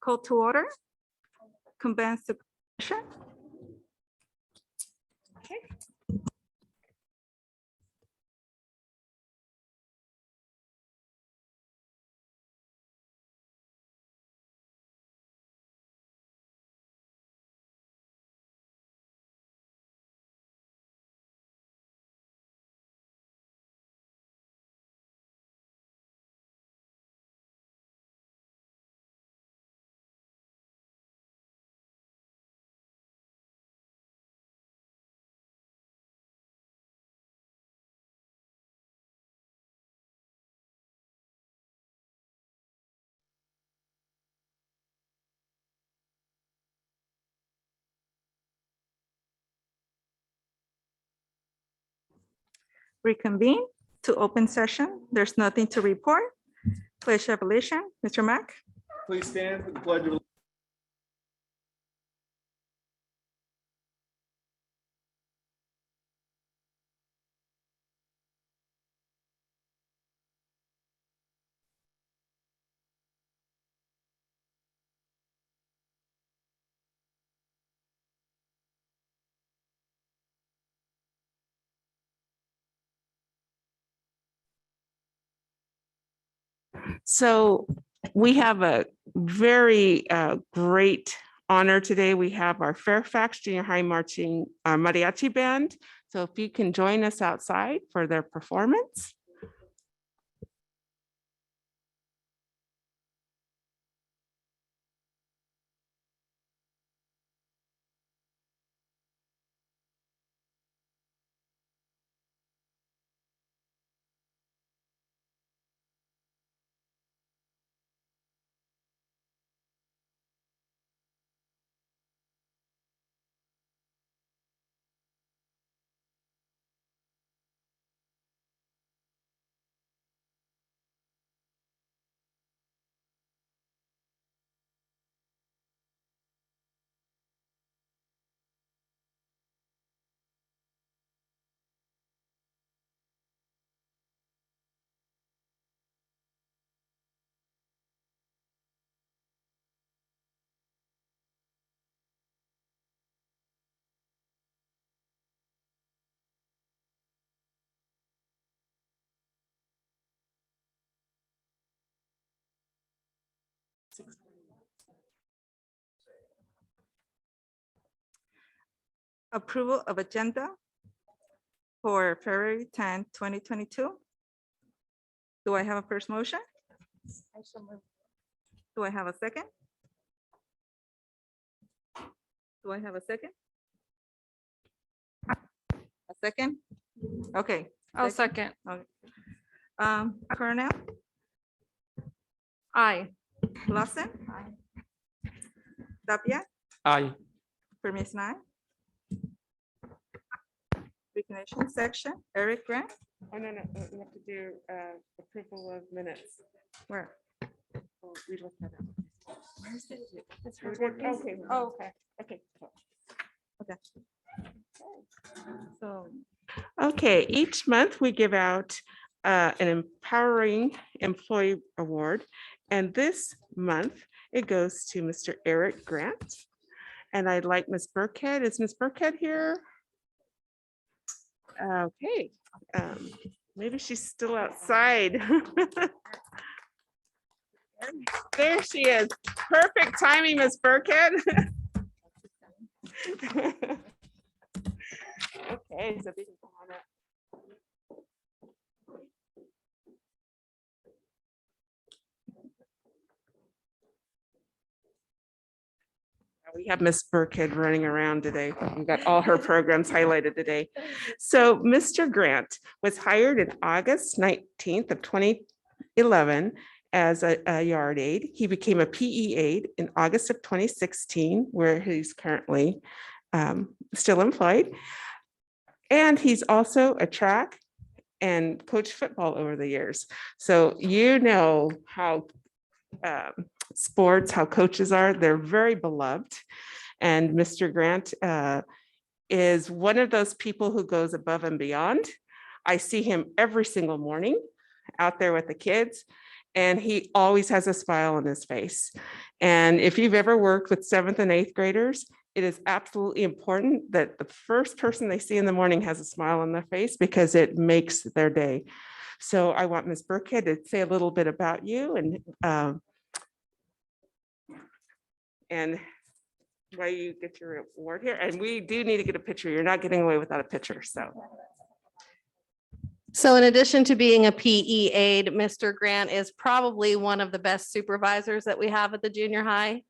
Call to order. Commence the session. Okay. Reconvene to open session. There's nothing to report. Pledge of allegiance, Mr. Mack. Please stand for the pledge of allegiance. So we have a very great honor today. We have our Fairfax Junior High Marching Mariachi Band. So if you can join us outside for their performance. Approval of agenda for February 10, 2022. Do I have a first motion? Do I have a second? Do I have a second? A second? Okay. I'll second. Cornell, Aye. Lawson. Tapia, Aye. Permis nine. Recognition section, Eric Grant, Oh, no, we have to do approval of minutes. where? Oh, we looked that up. It's her Okay, working. oh, okay. So, Okay, each month we give out an Empowering Employee Award. And this month it goes to Mr. Eric Grant. And I'd like Ms. Burkhead. Is Ms. Burkhead here? Okay, maybe she's still outside. There she is. Perfect timing, Ms. Burkhead. Okay, so we can go on up. We have Miss Burkhead running around today. We've got all her programs highlighted today. So Mr. Grant was hired in August 19th of 2011 as a yard aide. He became a PE aide in August of 2016, where he's currently still employed. And he's also a track and coached football over the years. So you know how sports, how coaches are, they're very beloved. And Mr. Grant is one of those people who goes above and beyond. I see him every single morning out there with the kids. and he always has a smile on his face. And if you've ever worked with 7th and 8th graders, it is absolutely important that the first person they see in the morning has a smile on their face because it makes their day. So I want Ms. Burkhead to say a little bit about you and why you get your award here. And we do need to get a picture. You're not getting away without a picture, so. So in addition to being a PE aide, Mr. Grant is probably one of the best supervisors that we have at the junior high.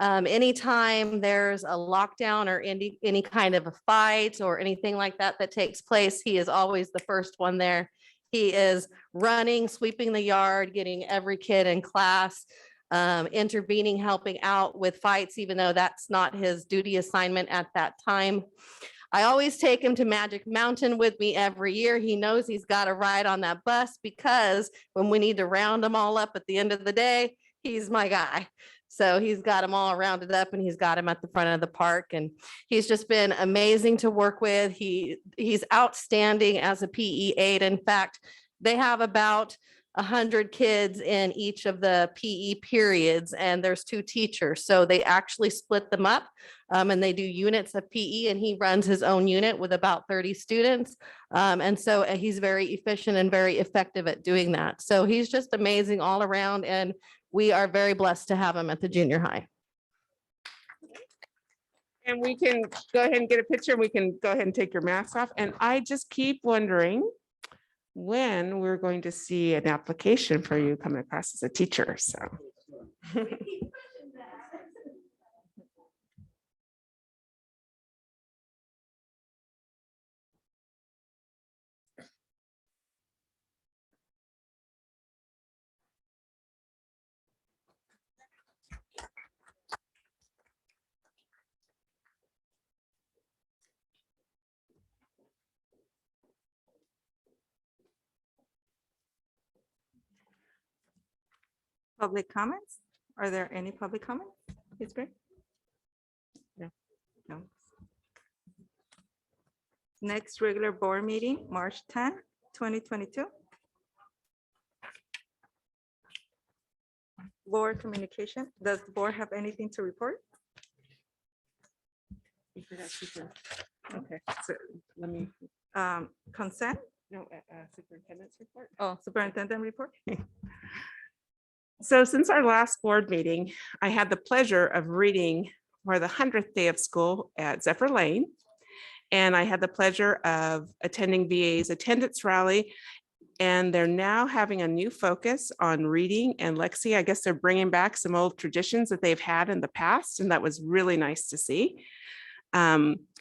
Anytime there's a lockdown or any kind of a fight or anything like that that takes place, he is always the first one there. He is running, sweeping the yard, getting every kid in class, intervening, helping out with fights, even though that's not his duty assignment at that time. I always take him to Magic Mountain with me every year. He knows he's got to ride on that bus because when we need to round them all up at the end of the day, he's my guy. So he's got them all rounded up and he's got him at the front of the park. And he's just been amazing to work with. He's outstanding as a PE aide. In fact, they have about 100 kids in each of the PE periods, and there's 2 teachers. So they actually split them up and they do units of PE, and he runs his own unit with about 30 students. And so he's very efficient and very effective at doing that. So he's just amazing all around, and we are very blessed to have him at the junior high. And we can go ahead and get a picture and we can go ahead and take your mask off. And I just keep wondering when we're going to see an application for you coming across as a teacher, so. Public comments? Are there any public comments? It's great. No. No. Next regular board meeting, March 10, 2022. Board communication. Does the board have anything to report? Okay, so let me, Consent? no, superintendent's report. Oh, superintendent report? So since our last board meeting, I had the pleasure of reading for the 100th day of school at Zephyr Lane. And I had the pleasure of attending VA's attendance rally. And they're now having a new focus on reading and Lexi. I guess they're bringing back some old traditions that they've had in the past. And that was really nice to see.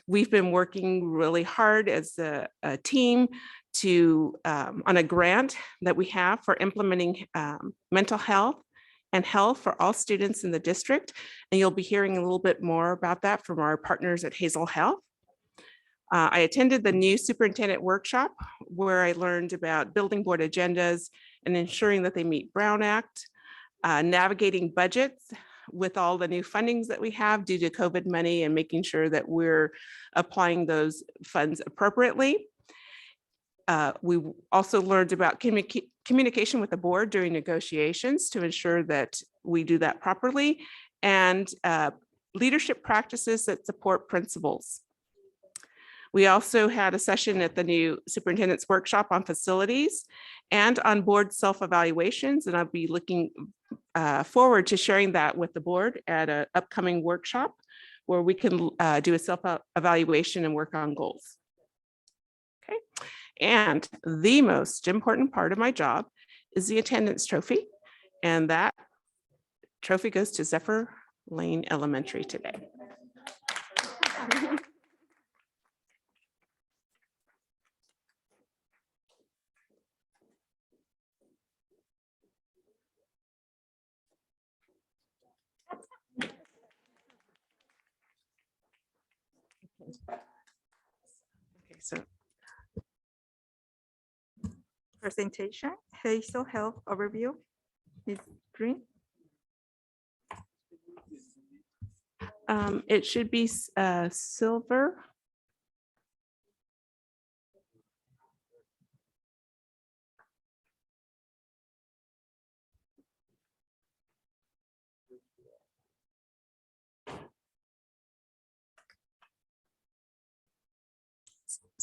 We've been working really hard as a team to on a grant that we have for implementing mental health and health for all students in the district. And you'll be hearing a little bit more about that from our partners at Hazel Health. I attended the new superintendent workshop where I learned about building board agendas and ensuring that they meet Brown Act, navigating budgets with all the new fundings that we have due to COVID money and making sure that we're applying those funds appropriately. We also learned about communication with the board during negotiations to ensure that we do that properly, and leadership practices that support principals. We also had a session at the new superintendent's workshop on facilities and on board self-evaluations, and I'll be looking forward to sharing that with the board at an upcoming workshop where we can do a self-evaluation and work on goals. Okay. And the most important part of my job is the attendance trophy. And that trophy goes to Zephyr Lane Elementary today. Okay, so Presentation, Hazel Health Overview. Ms. Green. it should be silver.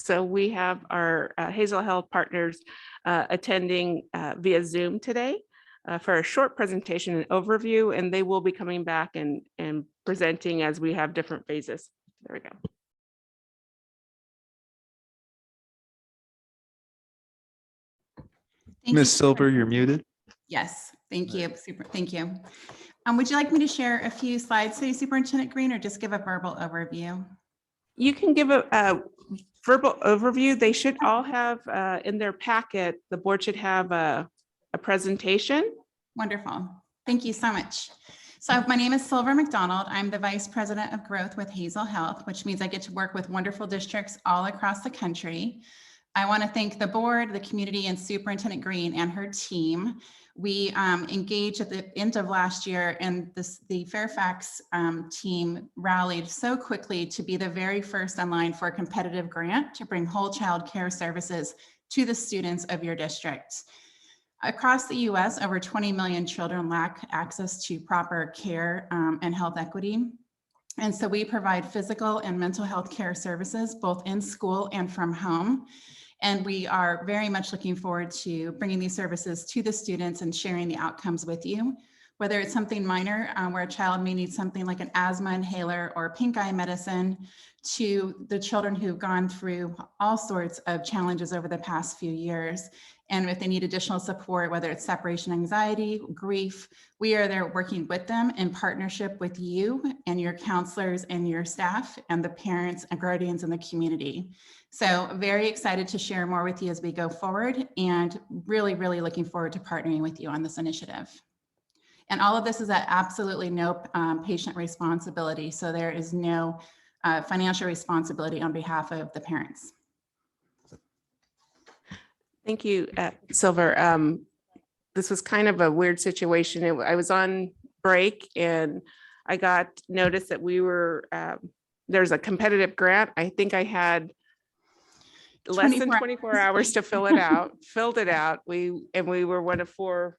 So we have our Hazel Health partners attending via Zoom today for a short presentation and overview, and they will be coming back and presenting as we have different phases. There we go. Thank you, Ms. Silver, you're muted. Yes, thank you. Super, thank you. Would you like me to share a few slides, say Superintendent Green, or just give a verbal overview? You can give a verbal overview. They should all have in their packet, the board should have a presentation. Wonderful. Thank you so much. So my name is Silver McDonald. I'm the Vice President of Growth with Hazel Health, which means I get to work with wonderful districts all across the country. I want to thank the board, the community, and Superintendent Green and her team. We engaged at the end of last year, and the Fairfax team rallied so quickly to be the very first in line for a competitive grant to bring whole child care services to the students of your district. Across the US, over 20 million children lack access to proper care and health equity. And so we provide physical and mental health care services, both in school and from home. And we are very much looking forward to bringing these services to the students and sharing the outcomes with you. Whether it's something minor where a child may need something like an asthma inhaler or pink eye medicine, to the children who've gone through all sorts of challenges over the past few years. And if they need additional support, whether it's separation anxiety, grief, we are there working with them in partnership with you and your counselors and your staff and the parents and guardians in the community. So very excited to share more with you as we go forward, and really, really looking forward to partnering with you on this initiative. And all of this is at absolutely no patient responsibility. So there is no financial responsibility on behalf of the parents. Thank you, Silver. This was kind of a weird situation. I was on break and I got notice that we were, there's a competitive grant. I think I had less than 24 hours to fill it out, filled it out. We were one of 4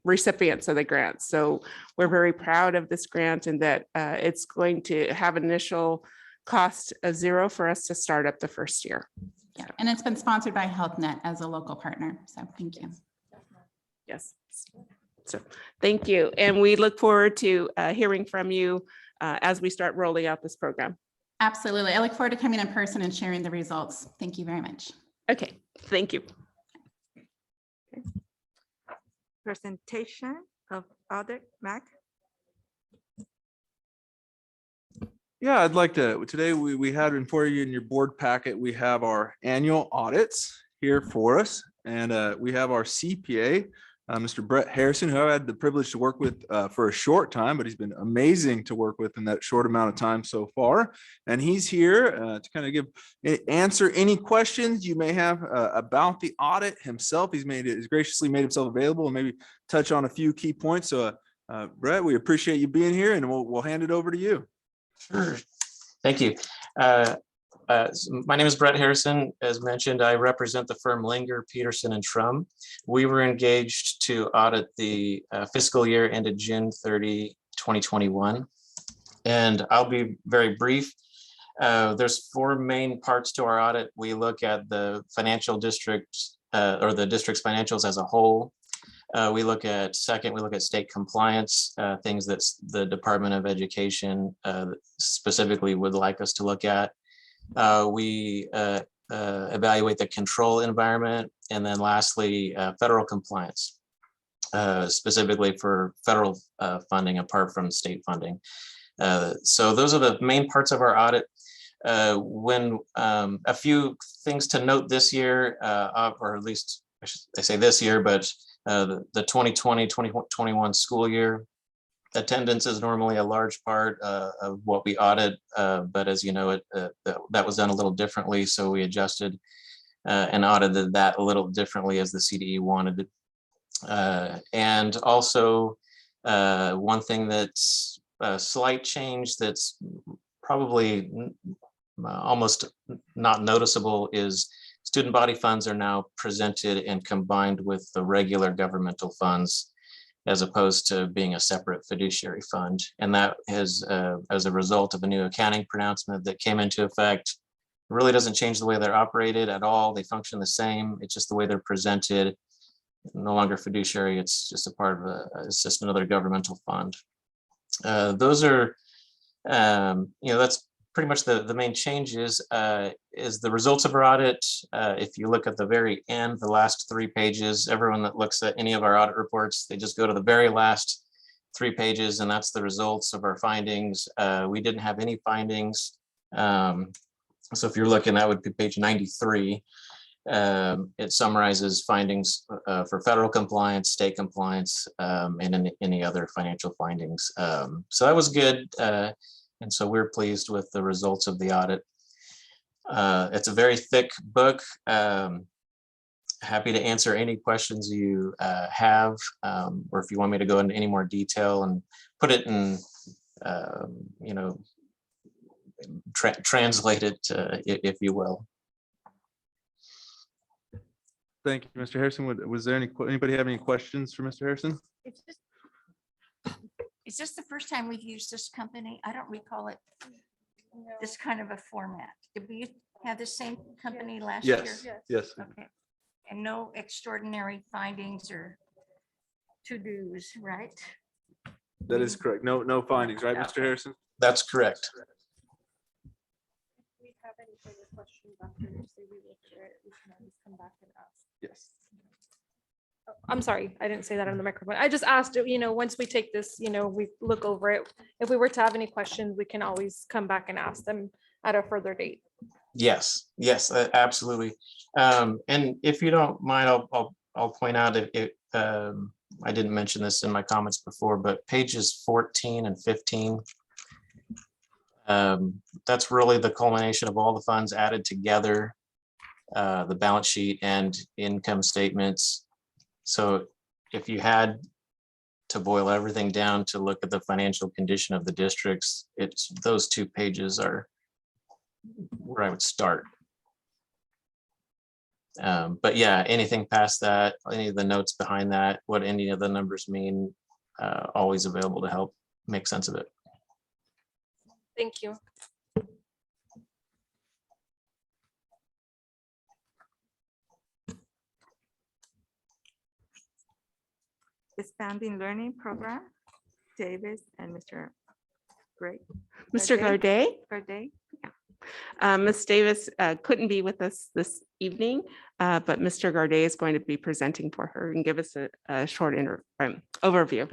recipients of the grant. So we're very proud of this grant, and that it's going to have initial cost of $0 for us to start up the first year. Yeah, and it's been sponsored by HealthNet as a local partner. So thank you. Yes. So thank you. And we look forward to hearing from you as we start rolling out this program. Absolutely. I look forward to coming in person and sharing the results. Thank you very much. Okay, thank you. Presentation of audit, Mac. Yeah, I'd like to, today we had for you in your board packet, we have our annual audits here for us. And we have our CPA, Mr. Brett Harrison, who I had the privilege to work with for a short time, but he's been amazing to work with in that short amount of time so far. And he's here to kind of answer any questions you may have about the audit himself. He's graciously made himself available and maybe touch on a few key points. So Brett, we appreciate you being here, and we'll hand it over to you. Sure. Thank you. My name is Brett Harrison. As mentioned, I represent the firm Linger, Peterson, and Trum. We were engaged to audit the fiscal year ended June 30, 2021. And I'll be very brief. There's 4 main parts to our audit. We look at the financial district or the district's financials as a whole. We look at state compliance, things that the Department of Education specifically would like us to look at. We evaluate the control environment, and then lastly, federal compliance, specifically for federal funding apart from state funding. So those are the main parts of our audit. When a few things to note this year, or at least I say this year, but the 2020-2021 school year, attendance is normally a large part of what we audit, but as you know, that was done a little differently, so we adjusted and audited that a little differently as the CDE wanted. And also, one thing that's a slight change that's probably almost not noticeable is student body funds are now presented and combined with the regular governmental funds, as opposed to being a separate fiduciary fund. And that is as a result of a new accounting pronouncement that came into effect really doesn't change the way they're operated at all. They function the same. It's just the way they're presented. No longer fiduciary. It's just a part of it's just another governmental fund. Those are, that's pretty much the main changes. Is the results of our audit. If you look at the very end, the last 3 pages, everyone that looks at any of our audit reports, they just go to the very last 3 pages, and that's the results of our findings. We didn't have any findings. So if you're looking, that would be page 93. It summarizes findings for federal compliance, state compliance, and any other financial findings. So that was good. And so we're pleased with the results of the audit. It's a very thick book. Happy to answer any questions you have, or if you want me to go into any more detail and put it in, translate it, if you will. Thank you, Mr. Harrison. Was there anybody have any questions for Mr. Harrison? Is this the first time we've used this company? I don't recall it, this kind of a format. Did we have the same company last year? Yes. Okay. And no extraordinary findings or to-dos, right? That is correct. No findings, right, Mr. Harrison? That's correct. we have any further questions after you say we will share it, we can always come back and ask. Yes. Oh, I'm sorry, I didn't say that on the microphone. I just asked, once we take this, we look over it. If we were to have any questions, we can always come back and ask them at a further date. Yes, absolutely. And if you don't mind, I'll point out if I didn't mention this in my comments before, but pages 14 and 15. That's really the culmination of all the funds added together, the balance sheet and income statements. So if you had to boil everything down to look at the financial condition of the districts, those 2 pages are where I would start. But yeah, anything past that, any of the notes behind that, what any of the numbers mean, always available to help make sense of it. Thank you. Expanding Learning Program, Davis and Mr. Gray. Mr. Garday? Garday. Ms. Davis couldn't be with us this evening, but Mr. Garday is going to be presenting for her and give us a short overview.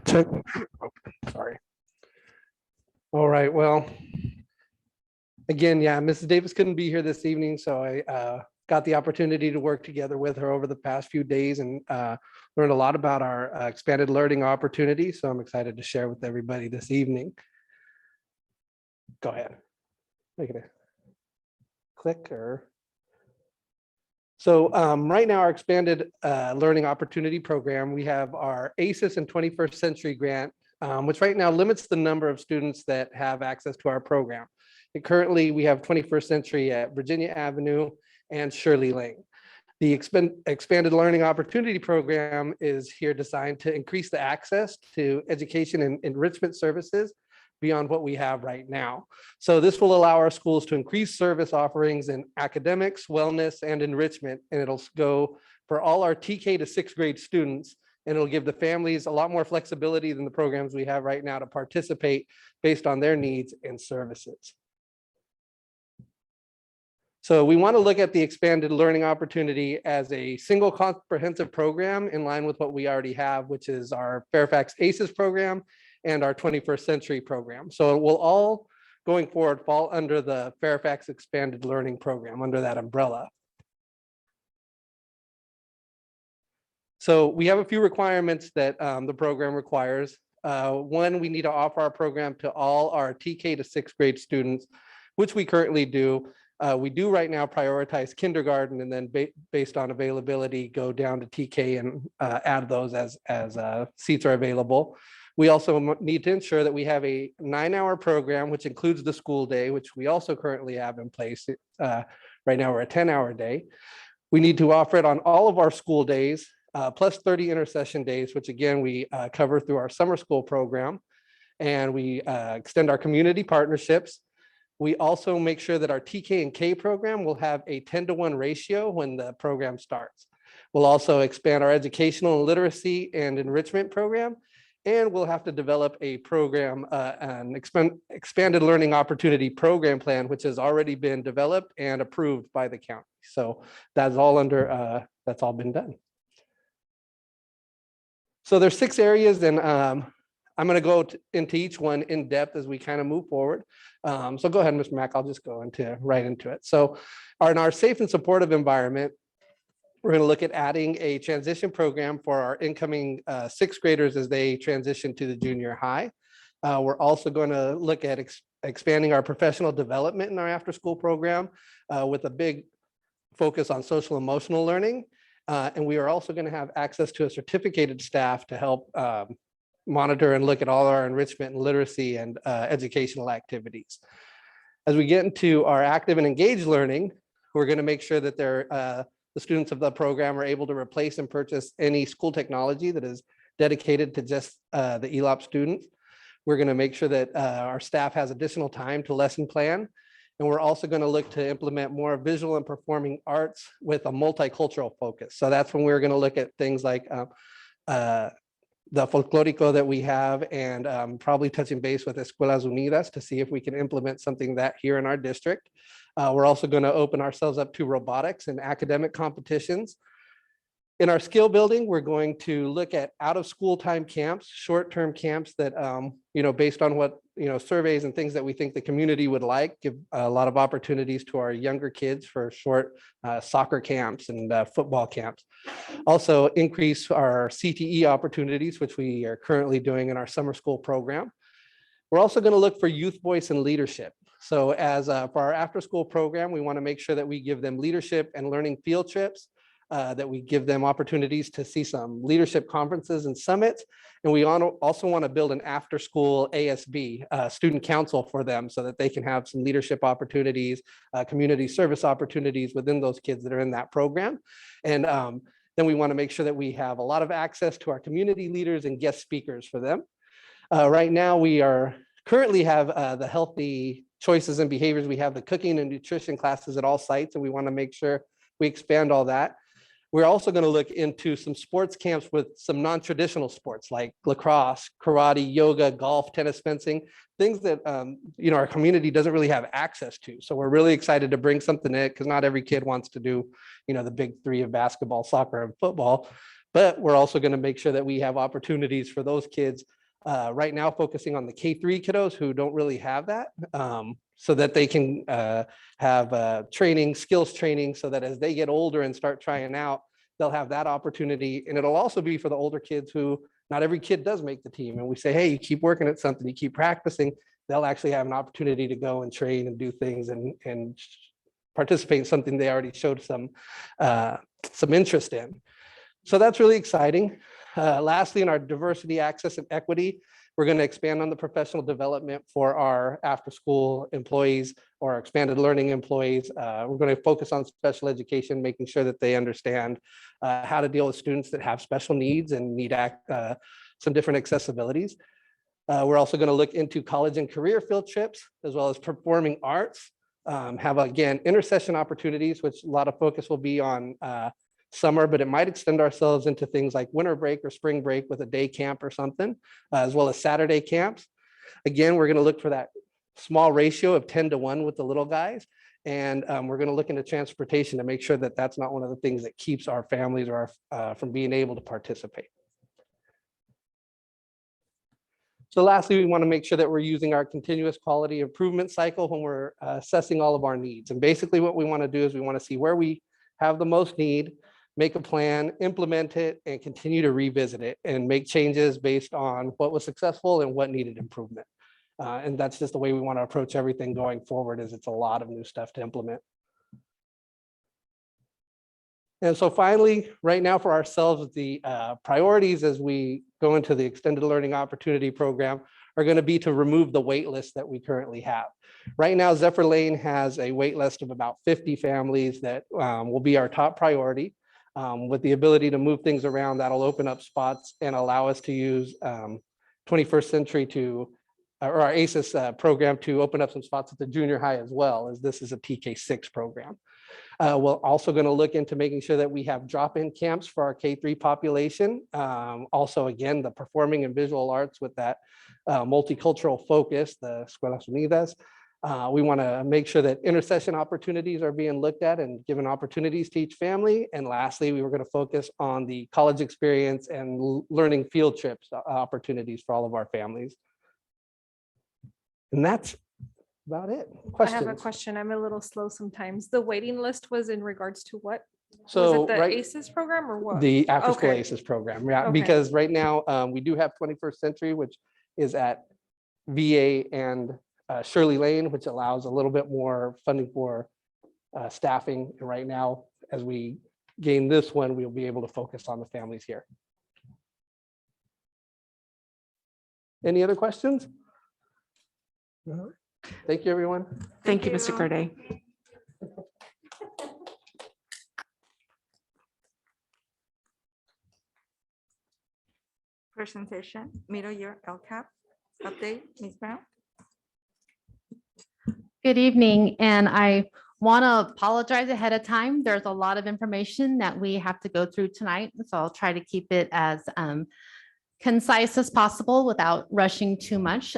Check. Oh, sorry. All right, well, again, yeah, Mrs. Davis couldn't be here this evening, so I got the opportunity to work together with her over the past few days and learned a lot about our expanded learning opportunity. So I'm excited to share with everybody this evening. Go ahead. Make it a click or. So right now, our expanded learning opportunity program, we have our ACES and 21st Century Grant, which right now limits the number of students that have access to our program. And currently, we have 21st Century at Virginia Avenue and Shirley Lane. The expanded learning opportunity program is here designed to increase the access to education and enrichment services beyond what we have right now. So this will allow our schools to increase service offerings in academics, wellness, and enrichment, and it'll go for all our TK to 6th grade students, and it'll give the families a lot more flexibility than the programs we have right now to participate based on their needs and services. So we want to look at the expanded learning opportunity as a single comprehensive program in line with what we already have, which is our Fairfax ACES program and our 21st Century program. So it will all, going forward, fall under the Fairfax Expanded Learning Program, under that umbrella. So we have a few requirements that the program requires. One, we need to offer our program to all our TK to 6th grade students which we currently do. We do right now prioritize kindergarten and then based on availability, go down to TK and add those as seats are available. We also need to ensure that we have a 9-hour program, which includes the school day, which we also currently have in place. Right now, we're a 10-hour day. We need to offer it on all of our school days, plus 30 intercession days, which again, we cover through our summer school program. And we extend our community partnerships. We also make sure that our TK and K program will have a 10-to-1 ratio when the program starts. We'll also expand our educational and literacy and enrichment program. And we'll have to develop a program, an expanded learning opportunity program plan, which has already been developed and approved by the county. So that's all that's all been done. So there's 6 areas, and I'm going to go into each one in depth as we kind of move forward. So go ahead, Mr. Mack, I'll just go right into it. So in our safe and supportive environment, we're going to look at adding a transition program for our incoming 6th graders as they transition to the junior high. We're also going to look at expanding our professional development in our after-school program with a big focus on social emotional learning. And we are also going to have access to a certificated staff to help monitor and look at all our enrichment and literacy and educational activities. As we get into our active and engaged learning, we're going to make sure that the students of the program are able to replace and purchase any school technology that is dedicated to just the ELOP students. We're going to make sure that our staff has additional time to lesson plan. And we're also going to look to implement more visual and performing arts with a multicultural focus. So that's when we're going to look at things like the folklorico that we have, and probably touching base with Escuelas Unidas to see if we can implement something that here in our district. We're also going to open ourselves up to robotics and academic competitions. In our skill building, we're going to look at out of school time camps, short-term camps that, based on what, surveys and things that we think the community would like, give a lot of opportunities to our younger kids for short soccer camps and football camps. Also increase our CTE opportunities, which we are currently doing in our summer school program. We're also going to look for youth voice and leadership. So as for our after school program, we want to make sure that we give them leadership and learning field trips, that we give them opportunities to see some leadership conferences and summits. And we also want to build an after school ASB, student council for them, so that they can have some leadership opportunities, community service opportunities within those kids that are in that program. And then we want to make sure that we have a lot of access to our community leaders and guest speakers for them. Right now, we currently have the healthy choices and behaviors. We have the cooking and nutrition classes at all sites, and we want to make sure we expand all that. We're also going to look into some sports camps with some non-traditional sports like lacrosse, karate, yoga, golf, tennis, fencing, things that our community doesn't really have access to. So we're really excited to bring something in, because not every kid wants to do, the big 3 of basketball, soccer, and football. But we're also going to make sure that we have opportunities for those kids. Right now, focusing on the K-3 kiddos who don't really have that, so that they can have training, skills training, so that as they get older and start trying out, they'll have that opportunity. And it'll also be for the older kids who not every kid does make the team. And we say, hey, you keep working at something, you keep practicing, they'll actually have an opportunity to go and train and do things and participate in something they already showed some interest in. So that's really exciting. Lastly, in our diversity, access, and equity, we're going to expand on the professional development for our after-school employees or expanded learning employees. We're going to focus on special education, making sure that they understand how to deal with students that have special needs and need some different accessibilities. We're also going to look into college and career field trips, as well as performing arts, have, again, intercession opportunities, which a lot of focus will be on summer, but it might extend ourselves into things like winter break or spring break with a day camp or something, as well as Saturday camps. Again, we're going to look for that small ratio of 10-to-1 with the little guys. And we're going to look into transportation to make sure that that's not one of the things that keeps our families or from being able to participate. So lastly, we want to make sure that we're using our continuous quality improvement cycle when we're assessing all of our needs. And basically what we want to do is we want to see where we have the most need, make a plan, implement it, and continue to revisit it and make changes based on what was successful and what needed improvement. And that's just the way we want to approach everything going forward, is it's a lot of new stuff to implement. And so finally, right now for ourselves, the priorities as we go into the extended learning opportunity program are going to be to remove the wait list that we currently have. Right now, Zephyr Lane has a wait list of about 50 families that will be our top priority. With the ability to move things around, that'll open up spots and allow us to use 21st Century or our ACES program to open up some spots at the junior high as well, as this is a TK6 program. We're also going to look into making sure that we have drop-in camps for our K-3 population. Also, again, the performing and visual arts with that multicultural focus, the Escuelas Unidas. We want to make sure that intercession opportunities are being looked at and given opportunities to each family. And lastly, we were going to focus on the college experience and learning field trips opportunities for all of our families. And that's about it. I have a Questions? question. I'm a little slow sometimes. The waiting list was in regards to what? Was So it the right, ACES program or what? the after school Okay. ACES program, yeah, Okay. because right now we do have 21st Century, which is at VA and Shirley Lane, which allows a little bit more funding for staffing. And right now, as we gain this one, we'll be able to focus on the families here. Any other questions? No? Thank you, everyone. Thank you, Mr. you. Corday. Presentation, middle year LCAP update, Ms. Brown. Good evening, and I want to apologize ahead of time. There's a lot of information that we have to go through tonight, so I'll try to keep it as concise as possible without rushing too much.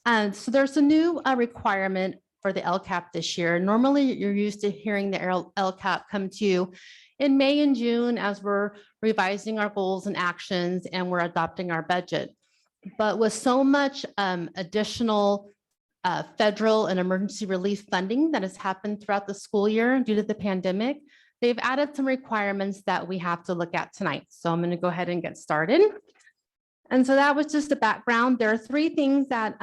So there's a new requirement for the LCAP this year. Normally, you're used to hearing the LCAP come to you in May and June as we're revising our goals and actions and we're adopting our budget. But with so much additional federal and emergency relief funding that has happened throughout the school year due to the pandemic, they've added some requirements that we have to look at tonight. So I'm going to go ahead and get started. And so that was just the background. There are three things that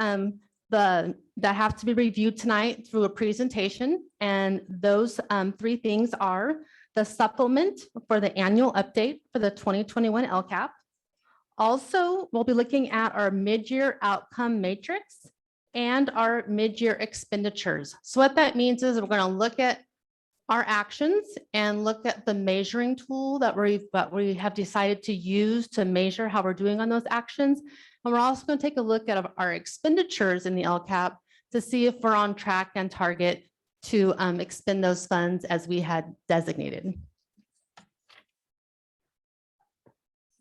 that have to be reviewed tonight through a presentation. And those three things are the supplement for the annual update for the 2021 LCAP. Also, we'll be looking at our mid-year outcome matrix and our mid-year expenditures. So what that means is we're going to look at our actions and look at the measuring tool that we have decided to use to measure how we're doing on those actions. And we're also going to take a look at our expenditures in the LCAP to see if we're on track and target to expend those funds as we had designated.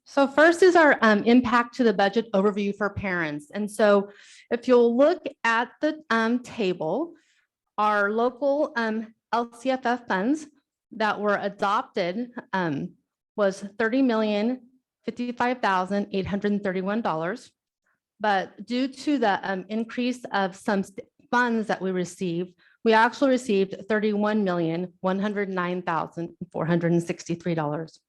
So first is our impact to the budget overview for parents. And so if you'll look at the table, our local LCFF funds that were adopted was $30,055,831. But due to the increase of some funds that we received, we actually received $31,109,463.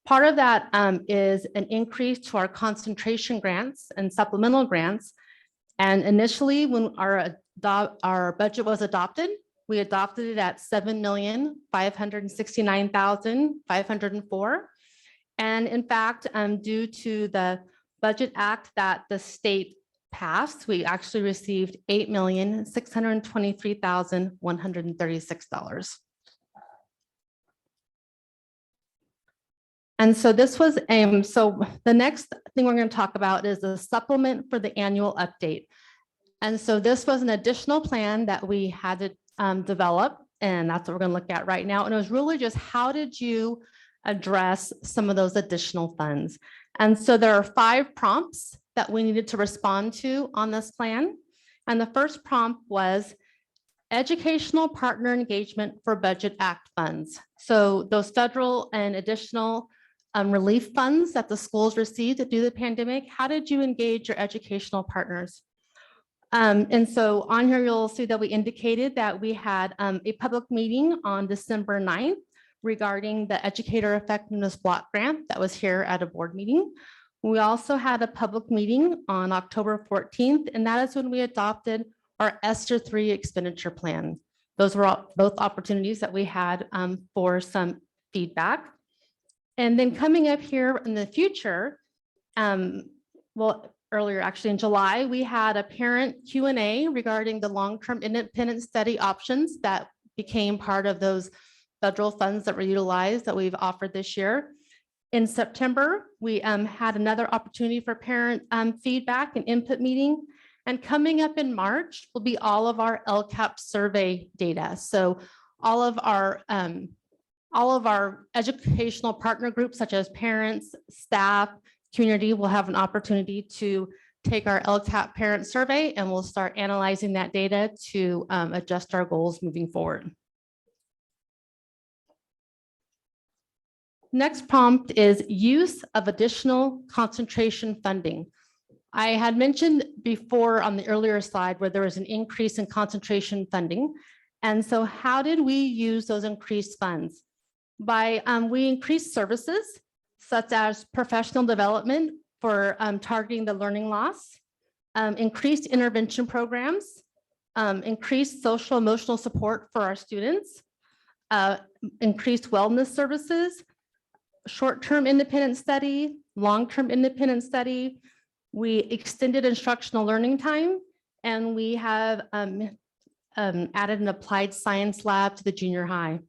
Part of that is an increase to our concentration grants and supplemental grants. And initially, when our budget was adopted, we adopted it at $7,569,504. And in fact, due to the Budget Act that the state passed, we actually received $8,623,136. And so this was, so the next thing we're going to talk about is the supplement for the annual update. And so this was an additional plan that we had to develop, and that's what we're going to look at right now. And it was really just how did you address some of those additional funds? And so there are 5 prompts that we needed to respond to on this plan. And the first prompt was educational partner engagement for Budget Act funds. So those federal and additional relief funds that the schools received due to the pandemic, how did you engage your educational partners? And so on here, you'll see that we indicated that we had a public meeting on December 9th regarding the Educator Effectiveness Block Grant that was here at a board meeting. We also had a public meeting on October 14th, and that is when we adopted our ESSER 3 expenditure plan. Those were both opportunities that we had for some feedback. And then coming up here in the future, well, earlier actually in July, we had a parent Q&A regarding the long-term independent study options that became part of those federal funds that were utilized that we've offered this year. In September, we had another opportunity for parent feedback and input meeting. And coming up in March will be all of our LCAP survey data. So all of our educational partner groups, such as parents, staff, community, will have an opportunity to take our LCAP parent survey, and we'll start analyzing that data to adjust our goals moving forward. Next prompt is use of additional concentration funding. I had mentioned before on the earlier slide where there was an increase in concentration funding. And so how did we use those increased funds? We increased services such as professional development for targeting the learning loss, increased intervention programs, increased social emotional support for our students, increased wellness services, short-term independent study, long-term independent study. We extended instructional learning time, and we have added an applied science lab to the junior high.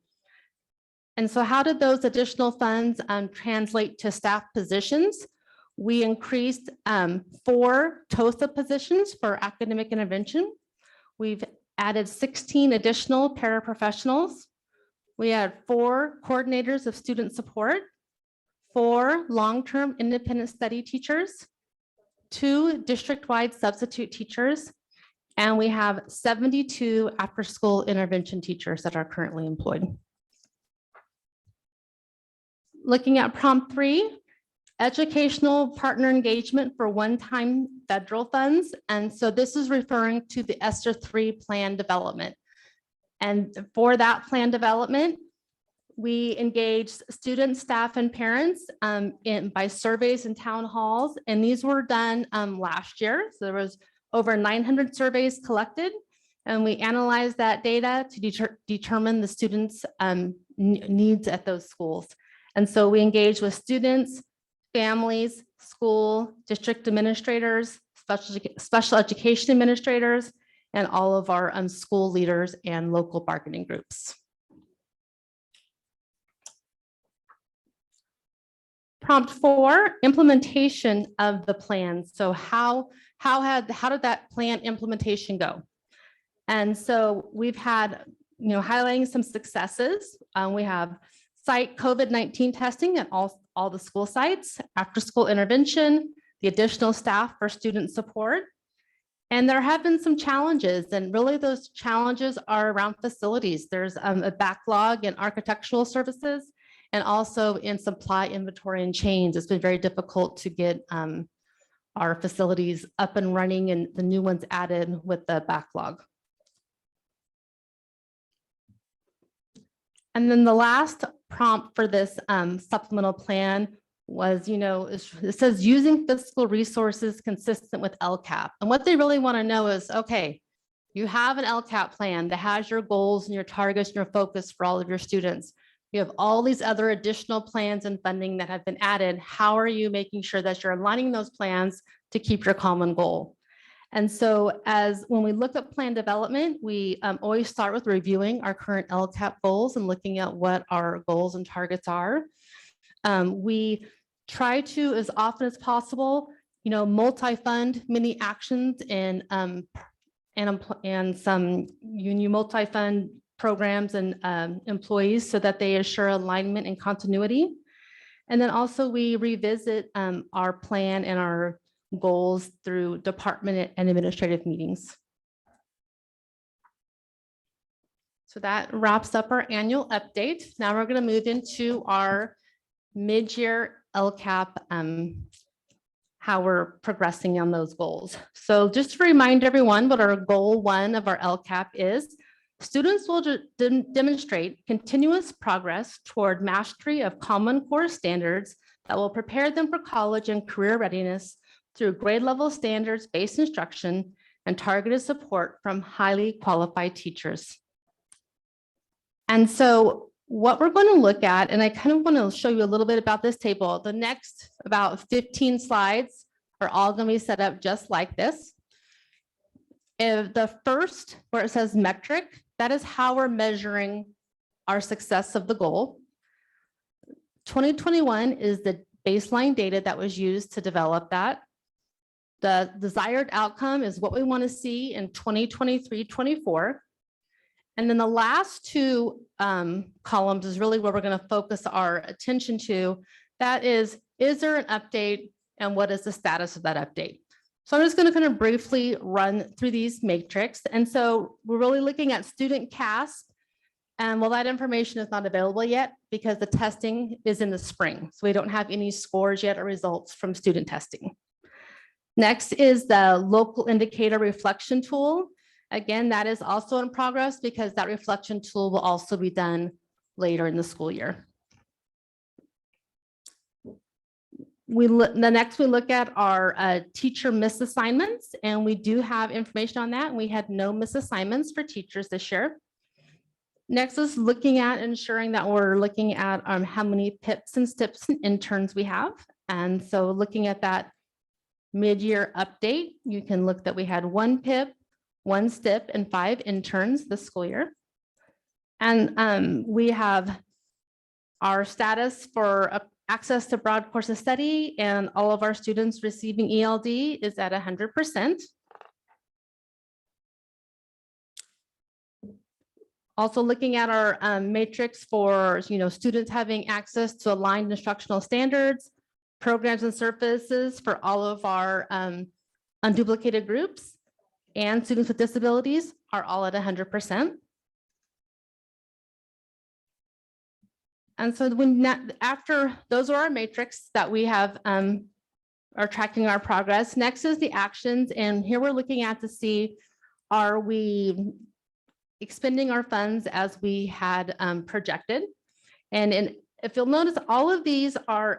And so how did those additional funds translate to staff positions? We increased 4 TOSA positions for academic intervention. We've added 16 additional paraprofessionals. We had 4 coordinators of student support, 4 long-term independent study teachers, 2 district-wide substitute teachers, and we have 72 after-school intervention teachers that are currently employed. Looking at prompt 3, educational partner engagement for one-time federal funds. And so this is referring to the ESSER 3 plan development. And for that plan development, we engaged students, staff, and parents by surveys and town halls. And these were done last year. So there was over 900 surveys collected. And we analyzed that data to determine the students' needs at those schools. And so we engaged with students, families, school, district administrators, special education administrators, and all of our school leaders and local bargaining groups. Prompt 4, implementation of the plan. So how did that plan implementation go? And so we've had, highlighting some successes. We have site COVID-19 testing at all the school sites, after school intervention, the additional staff for student support. And there have been some challenges, and really those challenges are around facilities. There's a backlog in architectural services and also in supply, inventory, and change. It's been very difficult to get our facilities up and running and the new ones added with the backlog. And then the last prompt for this supplemental plan was, it says using fiscal resources consistent with LCAP. And what they really want to know is, okay, you have an LCAP plan that has your goals and your targets and your focus for all of your students. You have all these other additional plans and funding that have been added. How are you making sure that you're aligning those plans to keep your common goal? And so when we look at plan development, we always start with reviewing our current LCAP goals and looking at what our goals and targets are. We try to, as often as possible, multi-fund many actions and some multi-fund programs and employees so that they assure alignment and continuity. And then also we revisit our plan and our goals through department and administrative meetings. So that wraps up our annual update. Now we're going to move into our mid-year LCAP, how we're progressing on those goals. So just to remind everyone what our goal 1 of our LCAP is, students will demonstrate continuous progress toward mastery of Common Core standards that will prepare them for college and career readiness through grade level standards-based instruction and targeted support from highly qualified teachers. And so what we're going to look at, and I kind of want to show you a little bit about this table. The next about 15 slides are all going to be set up just like this. If the first, where it says metric, that is how we're measuring our success of the goal. 2021 is the baseline data that was used to develop that. The desired outcome is what we want to see in 2023-24. And then the last two columns is really where we're going to focus our attention to. That is there an update and what is the status of that update? So I'm just going to kind of briefly run through these matrix. And so we're really looking at student CASP. And well, that information is not available yet because the testing is in the spring. So we don't have any scores yet or results from student testing. Next is the local indicator reflection tool. Again, that is also in progress because that reflection tool will also be done later in the school year. The next we look at our teacher misassignments, and we do have information on that. And we had no misassignments for teachers this year. Next is looking at ensuring that we're looking at how many PIPs and STIPs and interns we have. And so looking at that mid-year update, you can look that we had 1 PIP, 1 STIP, and 5 interns this school year. And we have our status for access to broad course of study, and all of our students receiving ELD is at 100%. Also looking at our matrix for students having access to aligned instructional standards, programs and services for all of our unduplicated groups, and students with disabilities are all at 100%. And so after those are our matrix that we have are tracking our progress. Next is the actions, and here we're looking at to see, are we expending our funds as we had projected? And if you'll notice, all of these are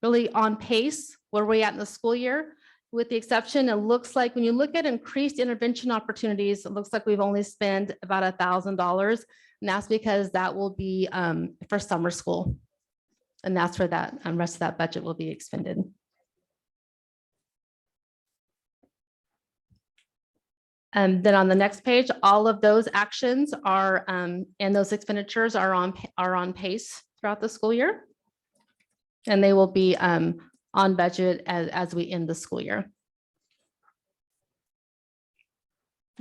really on pace where we're at in the school year, with the exception, it looks like when you look at increased intervention opportunities, it looks like we've only spent about $1,000. And that's because that will be for summer school. And that's where that rest of that budget will be expended. And then on the next page, all of those actions are and those expenditures are on pace throughout the school year. And they will be on budget as we end the school year.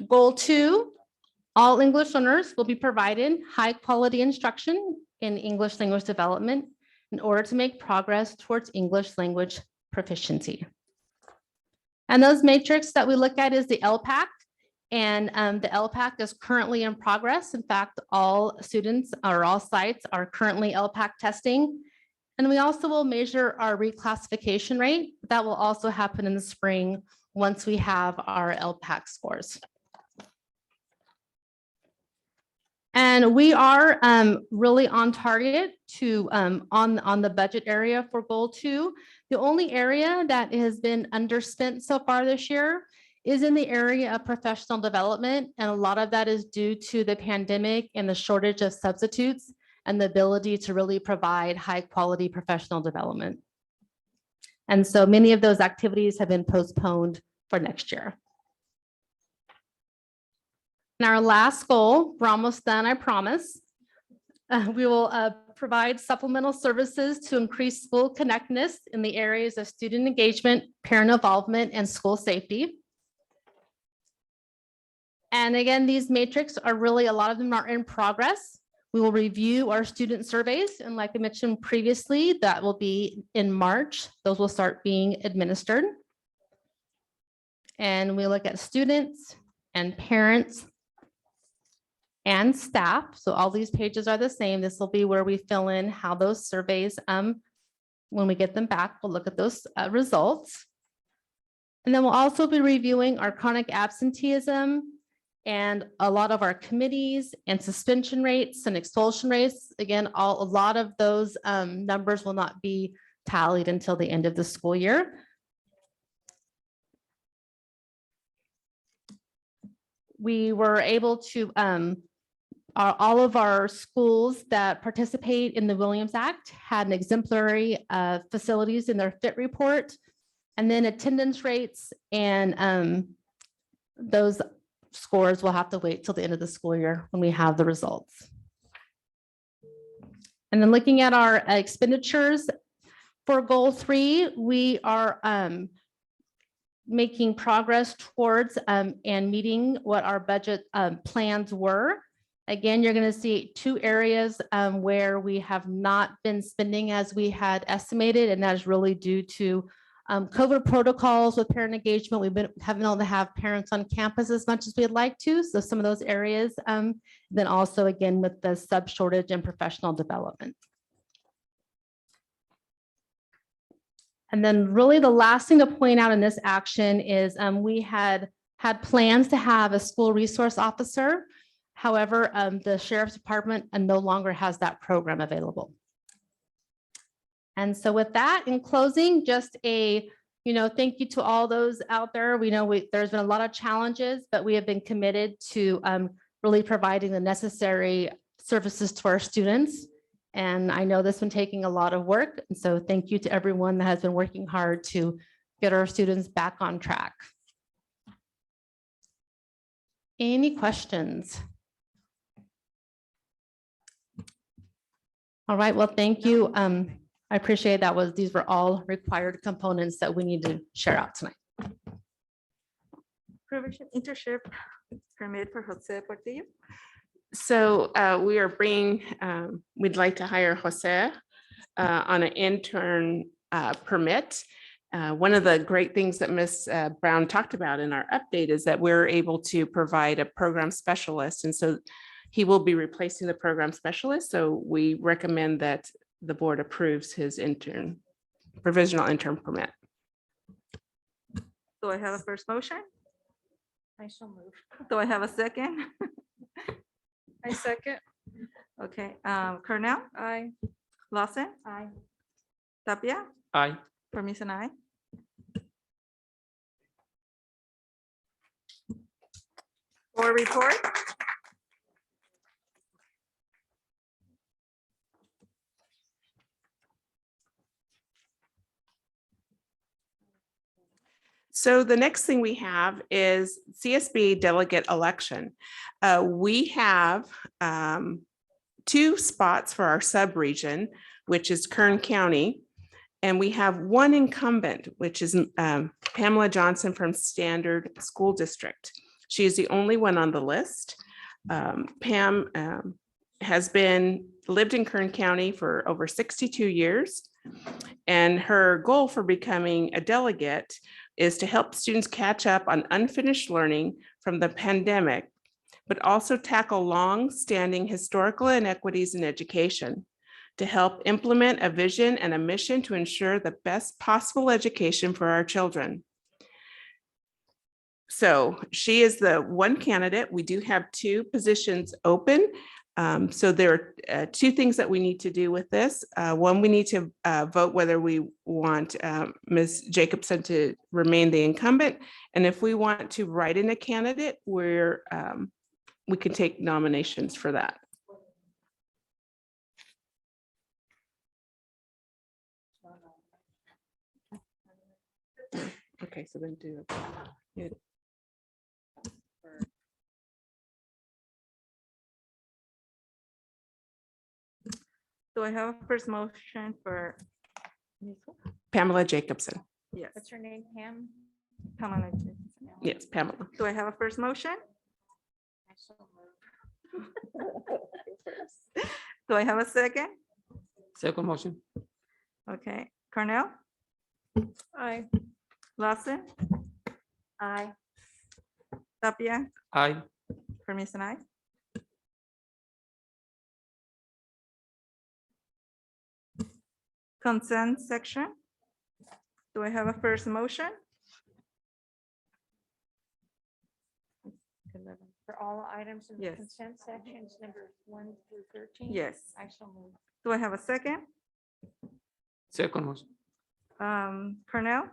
Goal 2, all English learners will be provided high quality instruction in English language development in order to make progress towards English language proficiency. And those matrix that we look at is the LPAC. And the LPAC is currently in progress. In fact, all students or all sites are currently LPAC testing. And we also will measure our reclassification rate. That will also happen in the spring once we have our LPAC scores. And we are really on target to on the budget area for goal 2. The only area that has been underspent so far this year is in the area of professional development. And a lot of that is due to the pandemic and the shortage of substitutes and the ability to really provide high quality professional development. And so many of those activities have been postponed for next year. And our last goal, we're almost done, I promise. We will provide supplemental services to increase school connectedness in the areas of student engagement, parent involvement, and school safety. And again, these matrix are really, a lot of them are in progress. We will review our student surveys. And like I mentioned previously, that will be in March. Those will start being administered. And we look at students and parents and staff. So all these pages are the same. This will be where we fill in how those surveys, when we get them back, we'll look at those results. And then we'll also be reviewing our chronic absenteeism And a lot of our committees and suspension rates and expulsion rates, again, a lot of those numbers will not be tallied until the end of the school year. We were able to, all of our schools that participate in the Williams Act had an exemplary facilities in their fit report. And then attendance rates and those scores will have to wait till the end of the school year when we have the results. And then looking at our expenditures for goal 3, we are making progress towards and meeting what our budget plans were. Again, you're going to see 2 areas where we have not been spending as we had estimated, and that is really due to COVID protocols with parent engagement. Haven't been able to have parents on campus as much as we'd like to. So some of those areas, then also again with the sub shortage and professional development. And then really the last thing to point out in this action is we had plans to have a school resource officer. However, the sheriff's department no longer has that program available. And so with that, in closing, just a, thank you to all those out there. We know there's been a lot of challenges, but we have been committed to really providing the necessary services to our students. And I know this has been taking a lot of work. And so thank you to everyone that has been working hard to get our students back on track. Any questions? All right, well, thank you. I appreciate these were all required components that we need to share out tonight. Provision internship permit for Jose Portillo. So we are we'd like to hire Jose on an intern permit. One of the great things that Ms. Brown talked about in our update is that we're able to provide a program specialist. And so he will be replacing the program specialist. So we recommend that the board approves his provisional intern permit. Do I have a first motion? I so move. Do I have a second? I second. Okay, Cornell, Aye. Lawson, Aye. Tapia, Aye. Permiso, aye. Board report. So the next thing we have is CSB delegate election. We have 2 spots for our sub-region, which is Kern County. And we have 1 incumbent, which is Pamela Johnson from Standard School District. She is the only one on the list. Pam has lived in Kern County for over 62 years. And her goal for becoming a delegate is to help students catch up on unfinished learning from the pandemic, but also tackle long-standing historical inequities in education to help implement a vision and a mission to ensure the best possible education for our children. So she is the one candidate. We do have 2 positions open. So there are 2 things that we need to do with this. One, we need to vote whether we want Ms. Jacobson to remain the incumbent. And if we want to write in a candidate, we can take nominations for that. Okay, so then do it. Do I have a first motion for? Pamela Jacobson. Yes. What's her name, Pam? Pamela. Yes, Pamela. Do I have a first motion? I so move. Do I have a second? Second motion. Okay, Cornell, Aye. Lawson, Aye. Tapia, Aye. Permiso, aye. Consent section. Do I have a first motion? for all items in the Yes. consent sections, numbers 1 through 13? Yes. I shall move. Do I have a second? Second motion. Cornell,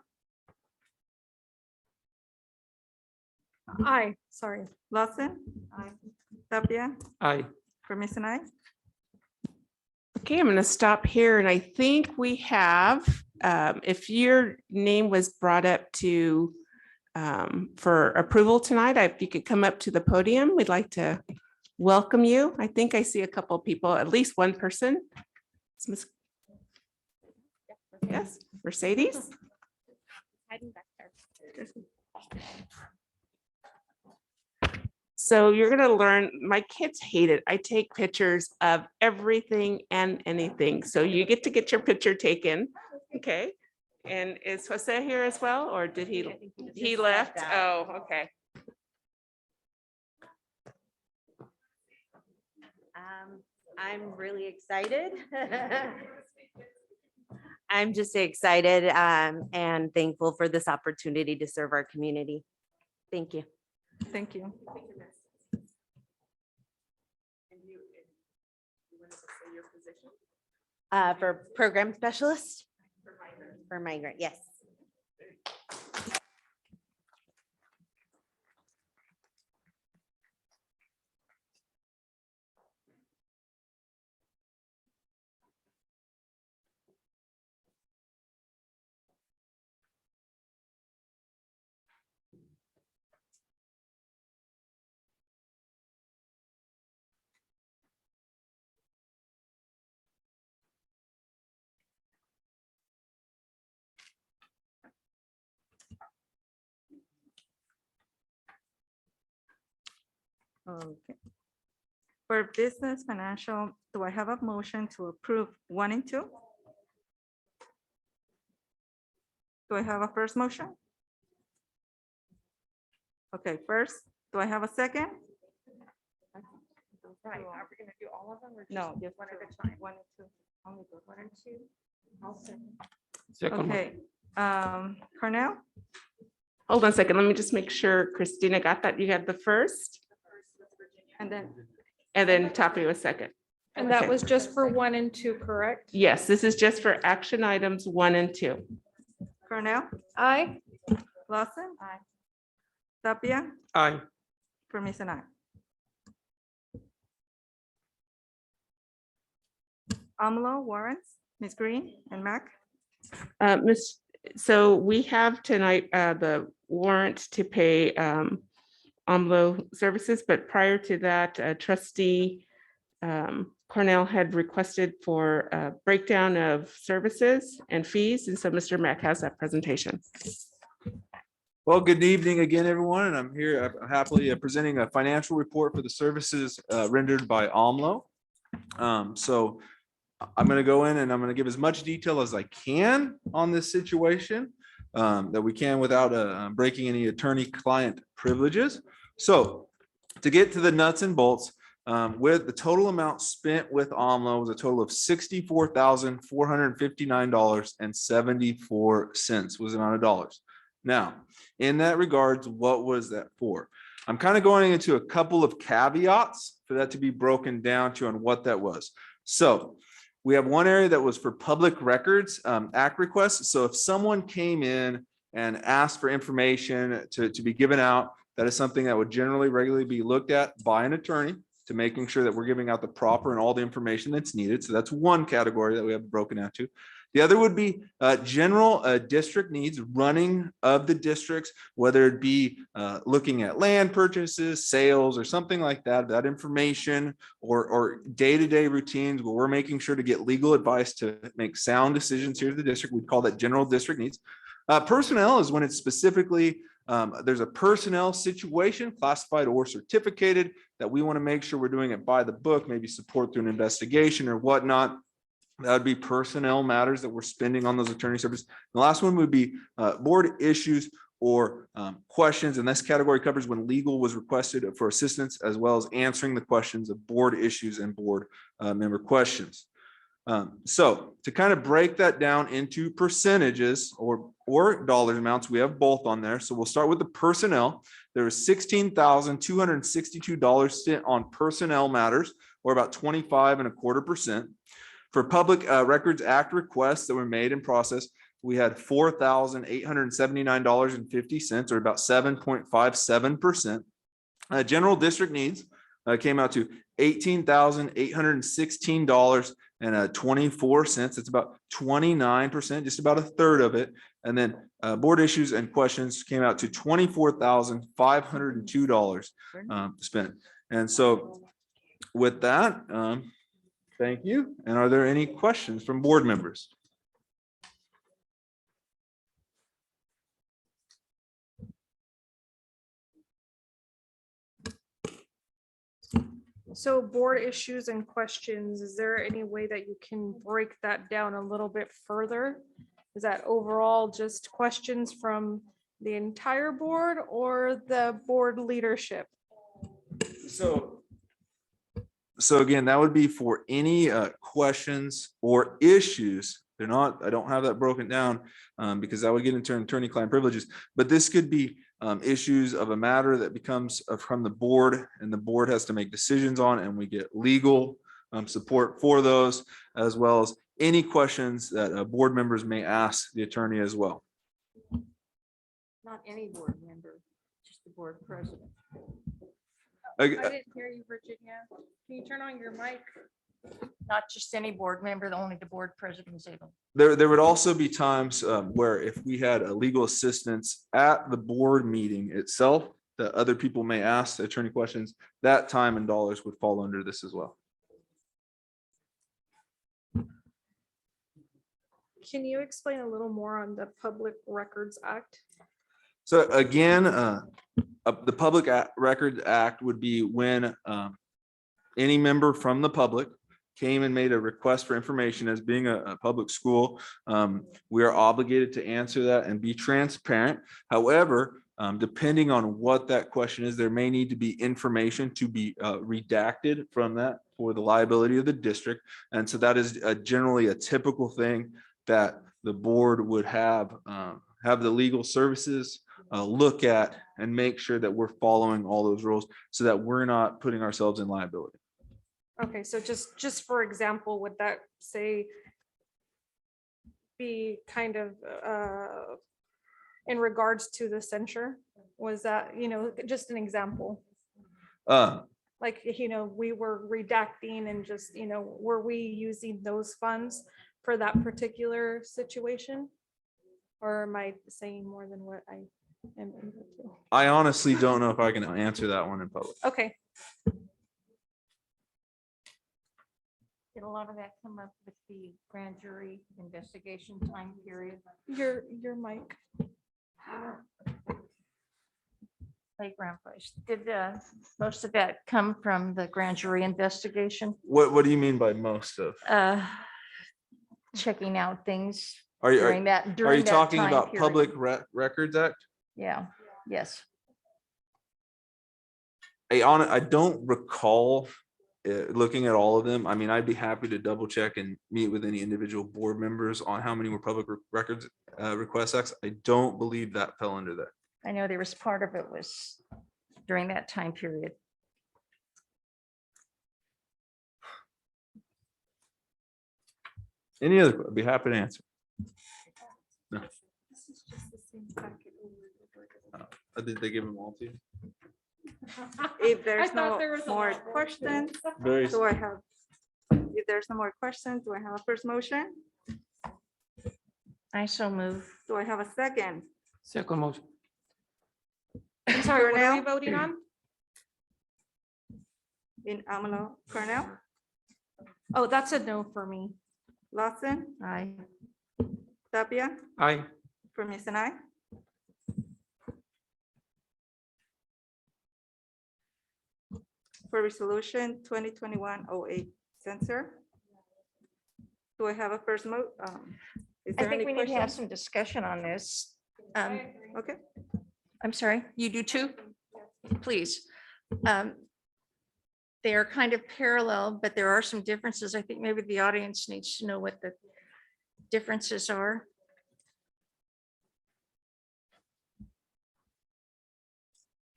Aye, sorry. Lawson? Tapia, Aye. Permissive I. Okay, I'm going to stop here and I think we have, if your name was brought up to for approval tonight, if you could come up to the podium, we'd like to welcome you. I think I see a couple of people, at least one person. It's Miss- Yes, Mercedes. Hiding back there. So you're gonna learn, my kids hate it. I take pictures of everything and anything. So you get to get your picture taken. Okay. And is Jose here as well, or did he left? Oh, okay. I'm really excited. I'm just excited and thankful for this opportunity to serve our community. Thank you. Thank you. For program specialist? For migrant, yes. Okay. For business financial, do I have a motion to approve 1 and 2? Do I have a first motion? Okay, first, do I have a second? Right, are we gonna do all of them or? No, just just one at two. a time? 1 and 2. Only those. 1 and 2? I'll second. Second motion. Okay, Cornell, Hold on a second. Let me just make sure Christina got that. You had the first and then, and then Tapia was second. And that Okay. was just for 1 and 2, correct? Yes, this is just for action items 1 and 2. Cornell, Aye. Lawson? Aye. Tapia, Aye. Permissive I. AMLO warrants, Ms. Green and Mac. So we have tonight the warrant to pay AMLO services, but prior to that, trustee Cornell had requested for a breakdown of services and fees, and so Mr. Mack has that presentation. Well, good evening again, everyone, and I'm here happily presenting a financial report for the services rendered by AMLO. So I'm going to go in and I'm going to give as much detail as I can on this situation that we can without breaking any attorney-client privileges. So to get to the nuts and bolts, with the total amount spent with AMLO was a total of $64,459.74 was the amount of dollars. Now, in that regards, what was that for? I'm kind of going into a couple of caveats for that to be broken down to on what that was. So we have one area that was for public records act requests. So if someone came in and asked for information to be given out, that is something that would generally regularly be looked at by an attorney to making sure that we're giving out the proper and all the information that's needed. So that's one category that we have broken out to. The other would be general district needs, running of the districts, whether it be looking at land purchases, sales, or something like that, that information, or day-to-day routines where we're making sure to get legal advice to make sound decisions here at the district. We call that general district needs. Personnel is when it's specifically, there's a personnel situation, classified or certificated, that we want to make sure we're doing it by the book, maybe support through an investigation or whatnot. That would be personnel matters that we're spending on those attorney services. The last one would be board issues or questions. And this category covers when legal was requested for assistance, as well as answering the questions of board issues and board member questions. So to kind of break that down into percentages or or dollars amounts. We have both on there. So we'll start with the personnel. There was $16,262 spent on personnel matters, or about 25.25%. For Public Records Act requests that were made and processed, we had $4,879.50, or about 7.57%. General district needs came out to $18,816.24. It's about 29%, just about a third of it. And then board issues and questions came out to $24,502 spent. And so with that, thank you. And are there any questions from board members? So board issues and questions, is there any way that you can break that down a little bit further? Is that overall just questions from the entire board or the board leadership? So again, that would be for any questions or issues. They're not, I don't have that broken down because that would get into attorney-client privileges, but this could be issues of a matter that becomes from the board, and the board has to make decisions on, and we get legal support for those, as well as any questions that board members may ask the attorney as well. Not any board member, just the board president. I didn't hear you, Virginia. Can you turn on your mic? Not just any board member, only the board president is able. There would also be times where if we had a legal assistance at the board meeting itself, that other people may ask the attorney questions, that time and dollars would fall under this as well. Can you explain a little more on the Public Records Act? So again, the Public Records Act would be when any member from the public came and made a request for information. As being a public school, we are obligated to answer that and be transparent. However, depending on what that question is, there may need to be information to be redacted from that for the liability of the district. And so that is generally a typical thing that the board would have the legal services look at and make sure that we're following all those rules so that we're not putting ourselves in liability. Okay, so just for example, would that say be kind of in regards to the censure? Was that, just an example? Like, we were redacting and just, were we using those funds for that particular situation? Or am I saying more than what I am able to? I honestly don't know if I can answer that one in public. Okay. Did a lot of that come up with the grand jury investigation time period? Your mic. Playground place. Did most of that come from the grand jury investigation? What do you mean by most of? Checking out things Are you during that. are you during that talking time about period. Public Records Act? Yeah, yes. I don't recall looking at all of them. I mean, I'd be happy to double check and meet with any individual board members on how many were Public Records Request Acts. I don't believe that fell under that. I know there was part of it was during that time period. Any other, I'd be happy to answer. No. Did they give them all to you? If there's I no thought there was a more lot more. questions, Very. do I have, if there's no more questions, do I have a first motion? I so move. Do I have a second? Second motion. I'm sorry, what are we Cornell? voting on? In Amalo, Cornell, Oh, that's a no for me. Lawson, Aye. Tapia, Aye. for Miss and I. For resolution 2021-08 censor. Do I have a first is I there any think we need to have questions? some discussion on this. Okay, I'm sorry, you do too? Please. They are kind of parallel, but there are some differences. I think maybe the audience needs to know what the differences are.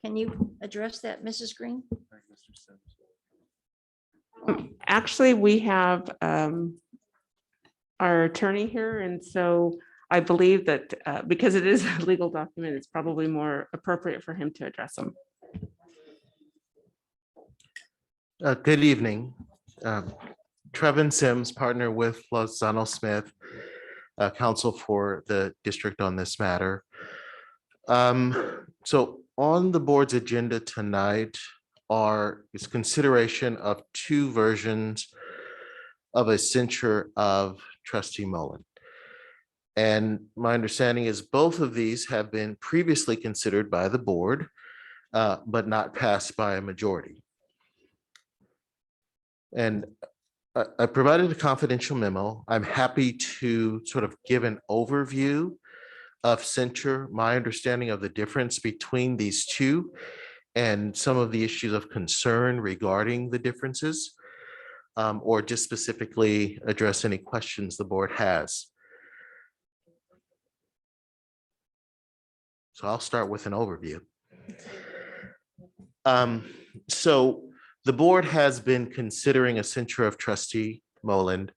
Can you address that, Mrs. Green? Actually, we have our attorney here, and so I believe that because it is a legal document, it's probably more appropriate for him to address them. Good evening. Trevin Sims, partner with Lozano Smith, counsel for the district on this matter. So on the board's agenda tonight is consideration of two versions of a censure of Trustee Mullen. And my understanding is both of these have been previously considered by the board, but not passed by a majority. And I provided a confidential memo. I'm happy to sort of give an overview of censure, my understanding of the difference between these two, and some of the issues of concern regarding the differences, or just specifically address any questions the board has. So I'll start with an overview. So the board has been considering a censure of Trustee Mullen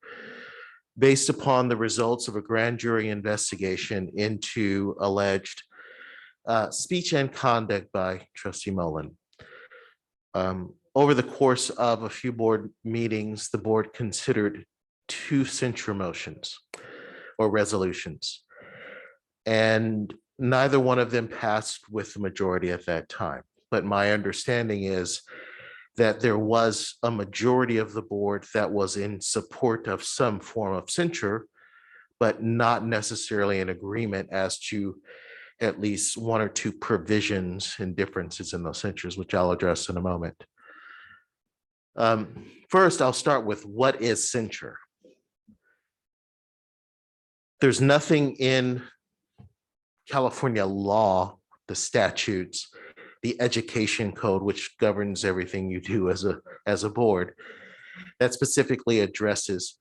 based upon the results of a grand jury investigation into alleged speech and conduct by Trustee Mullen. Over the course of a few board meetings, the board considered two censure motions or resolutions, and neither one of them passed with the majority at that time. But my understanding is that there was a majority of the board that was in support of some form of censure, but not necessarily in agreement as to at least one or two provisions and differences in those censures, which I'll address in a moment. First, I'll start with what is censure. There's nothing in California law, the statutes, the education code, which governs everything you do as a board, that specifically addresses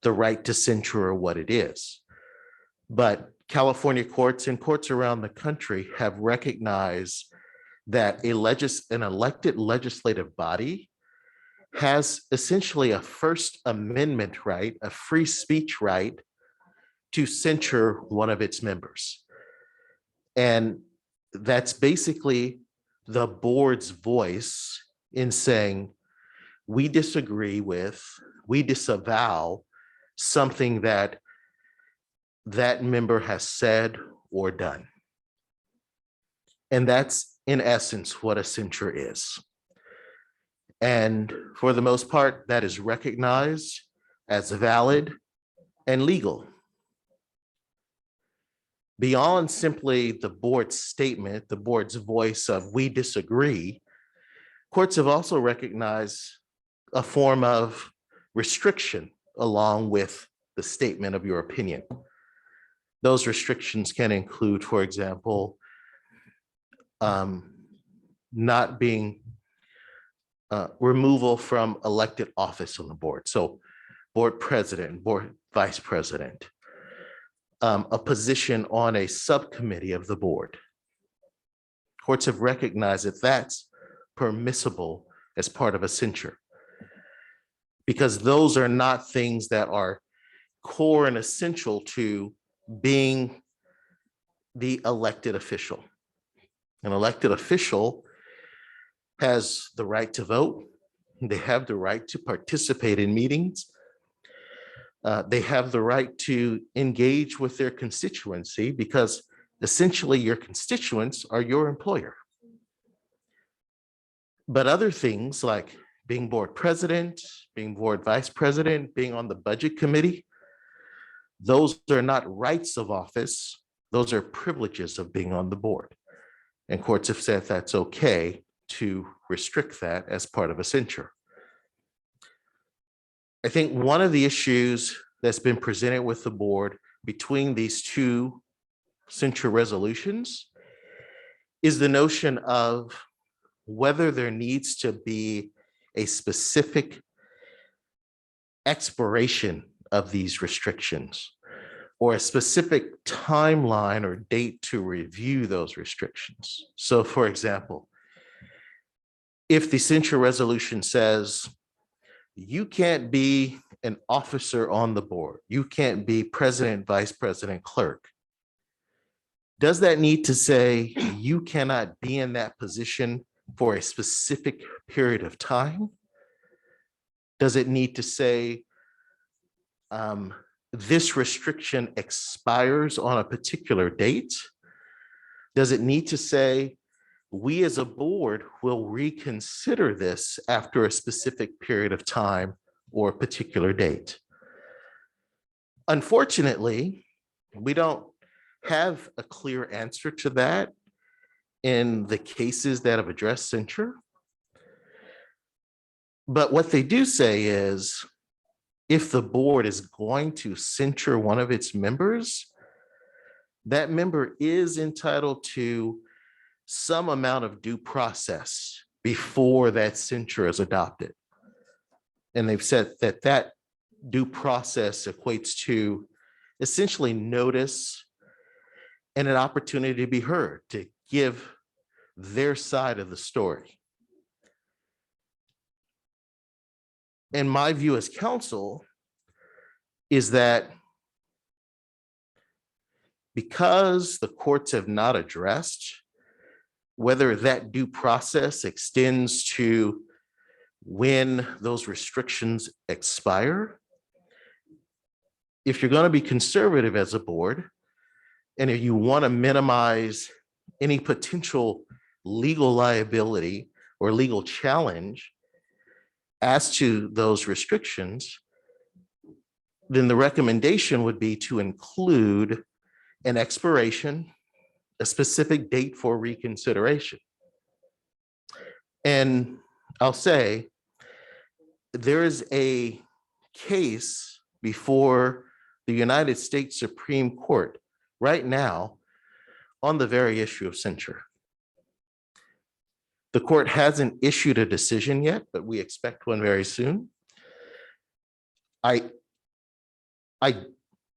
the right to censure or what it is. But California courts and courts around the country have recognized that an elected legislative body has essentially a First Amendment right, a free speech right to censure one of its members. And that's basically the board's voice in saying, we disagree with, we disavow something that that member has said or done. And that's in essence what a censure is. And for the most part, that is recognized as valid and legal. Beyond simply the board's statement, the board's voice of we disagree, courts have also recognized a form of restriction along with the statement of your opinion. Those restrictions can include, for example, not being removal from elected office on the board. So board president, board vice president, a position on a subcommittee of the board. Courts have recognized that that's permissible as part of a censure, because those are not things that are core and essential to being the elected official. An elected official has the right to vote. They have the right to participate in meetings. They have the right to engage with their constituency, because essentially your constituents are your employer. But other things like being board president, being board vice president, being on the budget committee, those are not rights of office. Those are privileges of being on the board. And courts have said that's okay to restrict that as part of a censure. I think one of the issues that's been presented with the board between these two censure resolutions is the notion of whether there needs to be a specific expiration of these restrictions, or a specific timeline or date to review those restrictions. So for example, if the censure resolution says you can't be an officer on the board, you can't be president, vice president, clerk, does that need to say you cannot be in that position for a specific period of time? Does it need to say this restriction expires on a particular date? Does it need to say we as a board will reconsider this after a specific period of time or a particular date? Unfortunately, we don't have a clear answer to that in the cases that have addressed censure. But what they do say is, if the board is going to censure one of its members, that member is entitled to some amount of due process before that censure is adopted. And they've said that that due process equates to essentially notice and an opportunity to be heard, to give their side of the story. And my view as counsel is that because the courts have not addressed whether that due process extends to when those restrictions expire, if you're going to be conservative as a board, and if you want to minimize any potential legal liability or legal challenge as to those restrictions, then the recommendation would be to include an expiration, a specific date for reconsideration. And I'll say, there is a case before the United States Supreme Court right now on the very issue of censure. The court hasn't issued a decision yet, but we expect one very soon. I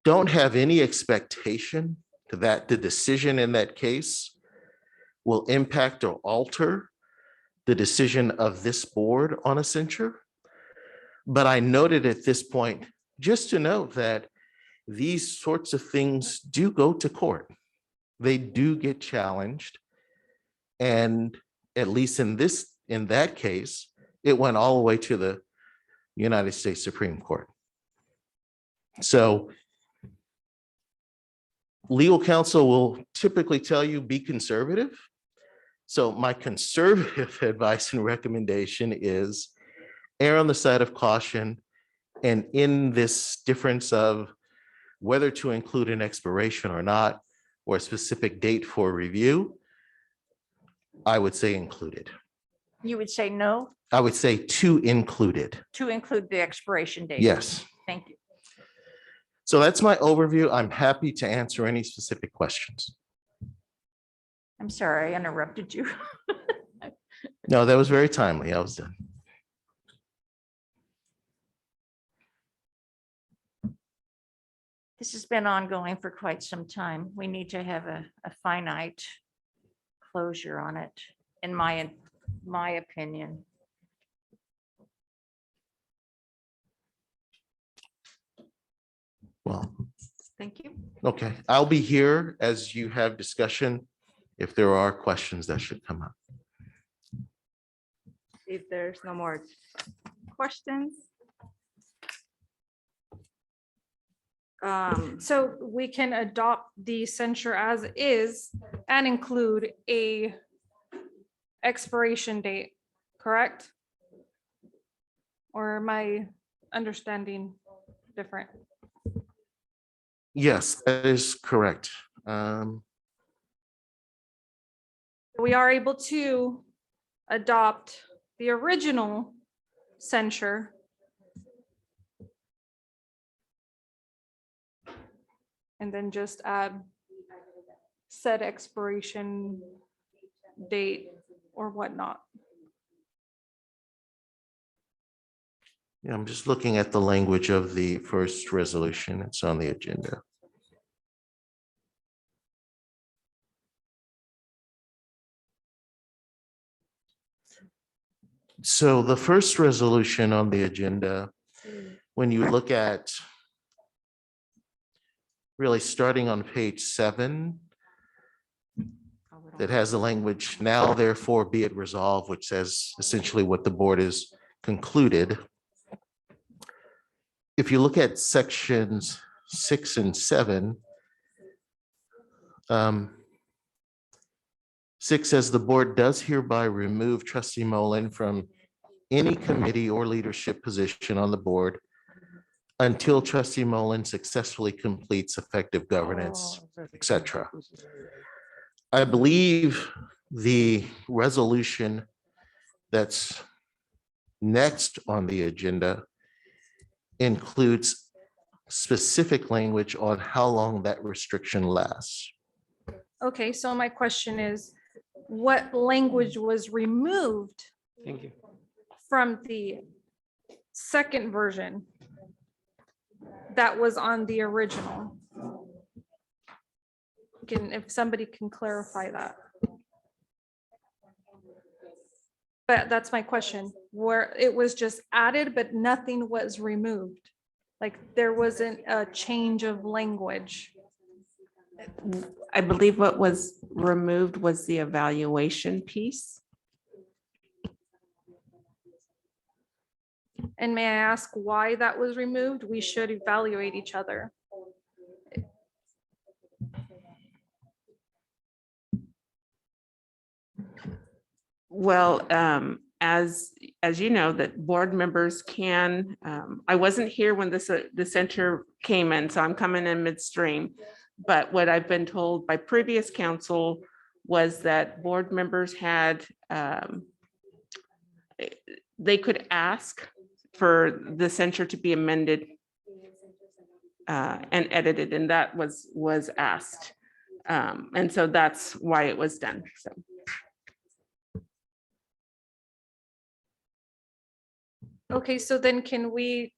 don't have any expectation that the decision in that case will impact or alter the decision of this board on a censure. But I noted at this point, just to note that these sorts of things do go to court. They do get challenged. And at least in that case, it went all the way to the United States Supreme Court. So legal counsel will typically tell you be conservative. So my conservative advice and recommendation is err on the side of caution. And in this difference of whether to include an expiration or not, or a specific date for review, I would say included. You would say no I would say to include it. to include the expiration date? Yes. Thank you. So that's my overview. I'm happy to answer any specific questions. I'm sorry, I interrupted you. No, that was very timely. I was done. This has been ongoing for quite some time. We need to have a finite closure on it, in my opinion. Well, Thank you. okay. I'll be here as you have discussion if there are questions that should come up. If there's no more questions. So we can adopt the censure as is and include a expiration date, correct? Or am I understanding different? Yes, that is correct. We are able to adopt the original censure and then just add said expiration date or whatnot. Yeah, I'm just looking at the language of the first resolution. It's on the agenda. So the first resolution on the agenda, when you look at really starting on page 7, that has the language, now therefore be it resolved, which says essentially what the board has concluded. If you look at sections 6 and 7, 6 says the board does hereby remove trustee Mullen from any committee or leadership position on the board until trustee Mullen successfully completes effective governance, etc. I believe the resolution that's next on the agenda includes specific language on how long that restriction lasts. Okay, so my question is, what language was removed Thank you. from the second version that was on the original? If somebody can clarify that. But that's my question, where it was just added, but nothing was removed. Like there wasn't a change of language. I believe what was removed was the evaluation piece. And may I ask why that was removed? We should evaluate each other. Well, as you know, that board members can, I wasn't here when the center came in, so I'm coming in midstream. But what I've been told by previous council was that board members had, they could ask for the censure to be amended and edited, and that was asked. And so that's why it was done, so. Okay, so then can we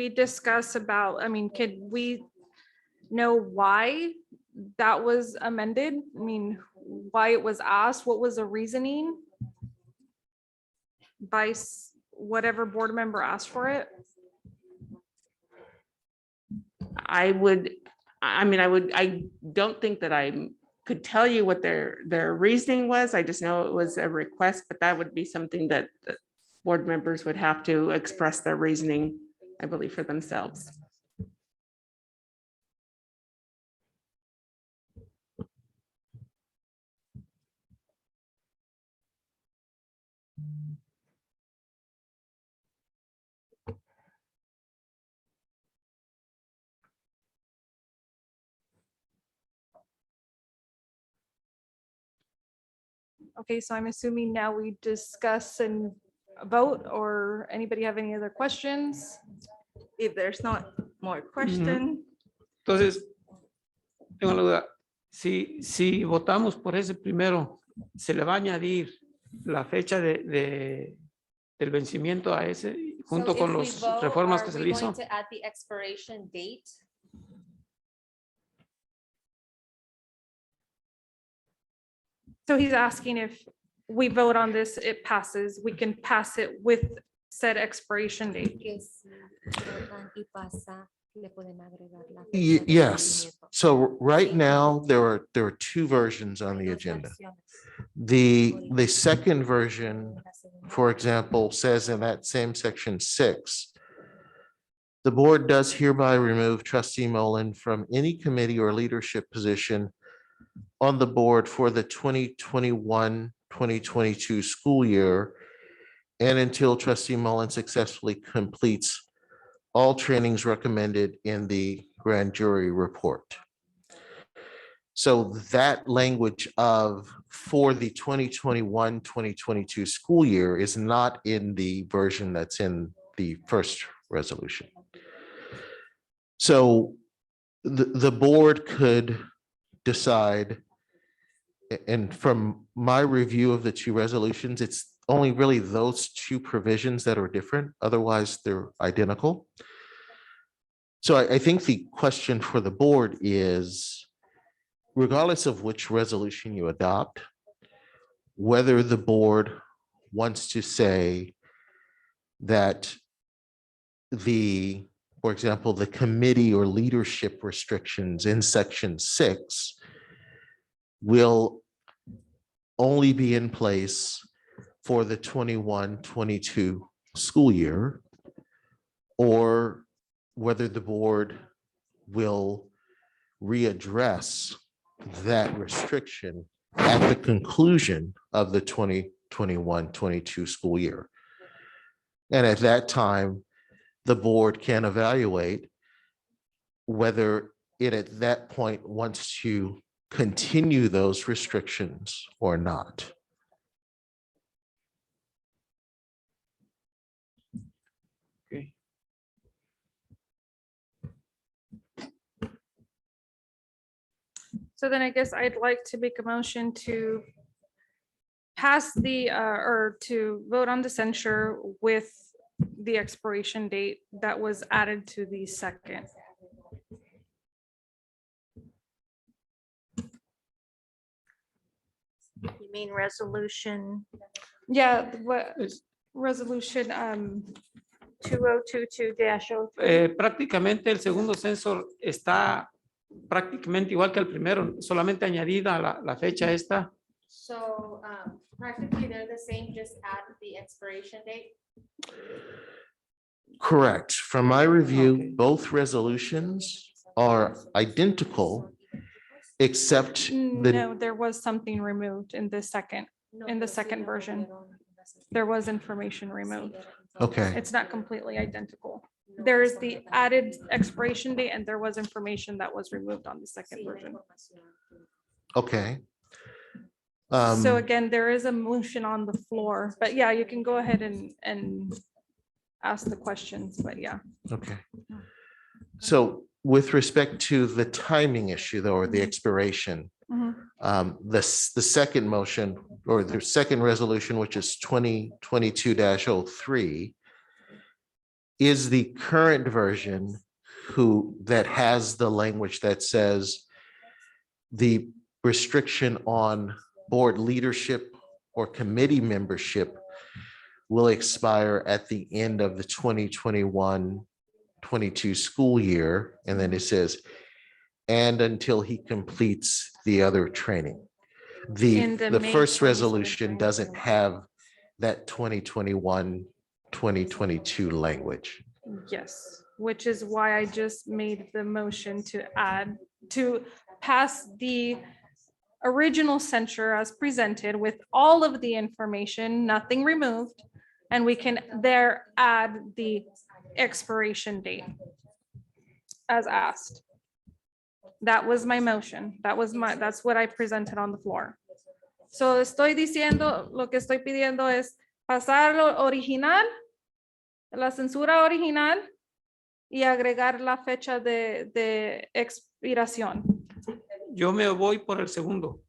discuss about, I mean, could we know why that was amended? I mean, why it was asked, what was the reasoning? By whatever board member asked for it? I don't think that I could tell you what their reasoning was. I just know it was a request, but that would be something that board members would have to express their reasoning, I believe, for themselves. Okay, so I'm assuming now we discuss and vote, or anybody have any other questions? If there's not more question, Entonces, tengo la duda. Si votamos por ese primero, ¿se le va a añadir la fecha del vencimiento a ese junto con las reformas que se le hizo? So he's asking if we vote on this, it passes, we can pass it with said expiration date. Yes, so right now, there are 2 versions on the agenda. The second version, for example, says in that same section 6, the board does hereby remove trustee Mullen from any committee or leadership position on the board for the 2021-2022 school year and until trustee Mullen successfully completes all trainings recommended in the grand jury report. So that language of for the 2021-2022 school year is not in the version that's in the first resolution. So the board could decide, and from my review of the 2 resolutions, it's only really those 2 provisions that are different. Otherwise, they're identical. So I think the question for the board is, regardless of which resolution you adopt, whether the board wants to say that for example, the committee or leadership restrictions in section 6 will only be in place for the 21-22 school year, or whether the board will readdress that restriction at the conclusion of the 2021-22 school year. And at that time, the board can evaluate whether it at that point wants to continue those restrictions or not. Okay. So then I guess I'd like to make a motion to pass the, or to vote on the censure with the expiration date that was added to the second. You mean resolution Yeah, what, Es- resolution, 2022-03? Prácticamente el segundo censo está prácticamente igual que el primero, solamente añadida la fecha esta. So practically they're the same, just add the expiration date. Correct. From my review, Okay. both resolutions are identical, except no, there was something removed in the second. In the second version. There was information removed. okay, It's not completely identical. There is the added expiration date and there was information that was removed on the second version. okay. So again, there is a motion on the floor, but yeah, you can go ahead and ask the questions, but yeah. Okay. So with respect to the timing issue though, or the expiration, Mhm. the second motion or the second resolution, which is 2022-03, is the current version that has the language that says the restriction on board leadership or committee membership will expire at the end of the 2021-22 school year. And then it says, and until he completes the other training. In the The May first 27th resolution doesn't training. have that 2021-2022 language. Yes, which is why I just made the motion to pass the original censure as presented with all of the information, nothing removed. And we can there add the expiration date as asked. That was my motion. That's what I presented on the floor. So estoy diciendo, lo que estoy pidiendo es pasar lo original, la censura original y agregar la fecha de expiración. Yo me voy por el segundo.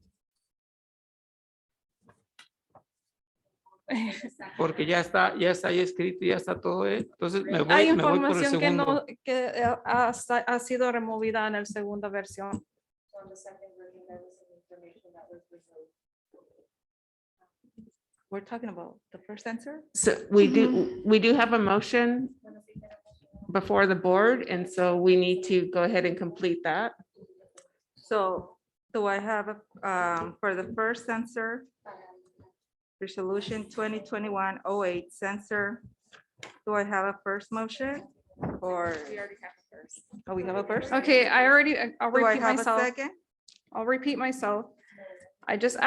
Porque ya está ahí escrito, ya está todo. Entonces me voy, Hay me voy por el información que segundo. no, que ha sido removida en la segunda versión. We're talking about the first censor? So we do have a motion before the board, and so we need to go ahead and complete that. So do I have, for the first censor, resolution 2021-08 censor, do I have a first motion or? We already have a first. Oh, we have a first? Okay, I'll Do I repeat have a myself. second? I'll repeat myself. I just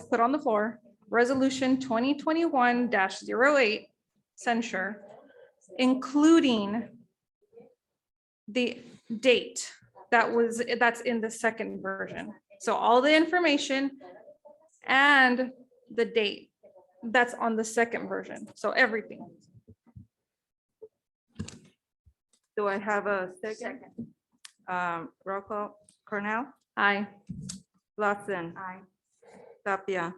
put on the floor, resolution 2021-08 censure, including the date that's in the second version. So all the information and the date that's on the second version. So everything. Do I have a second? Roll call, Cornell, Aye. Lawson. Aye. Tapia.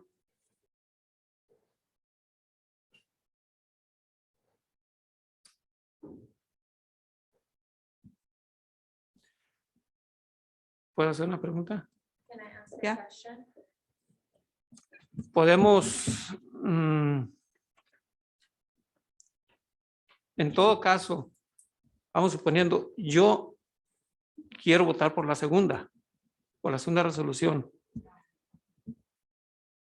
¿Puedo hacer una pregunta? Yeah. Podemos En todo caso, vamos suponiendo, yo quiero votar por la segunda resolución.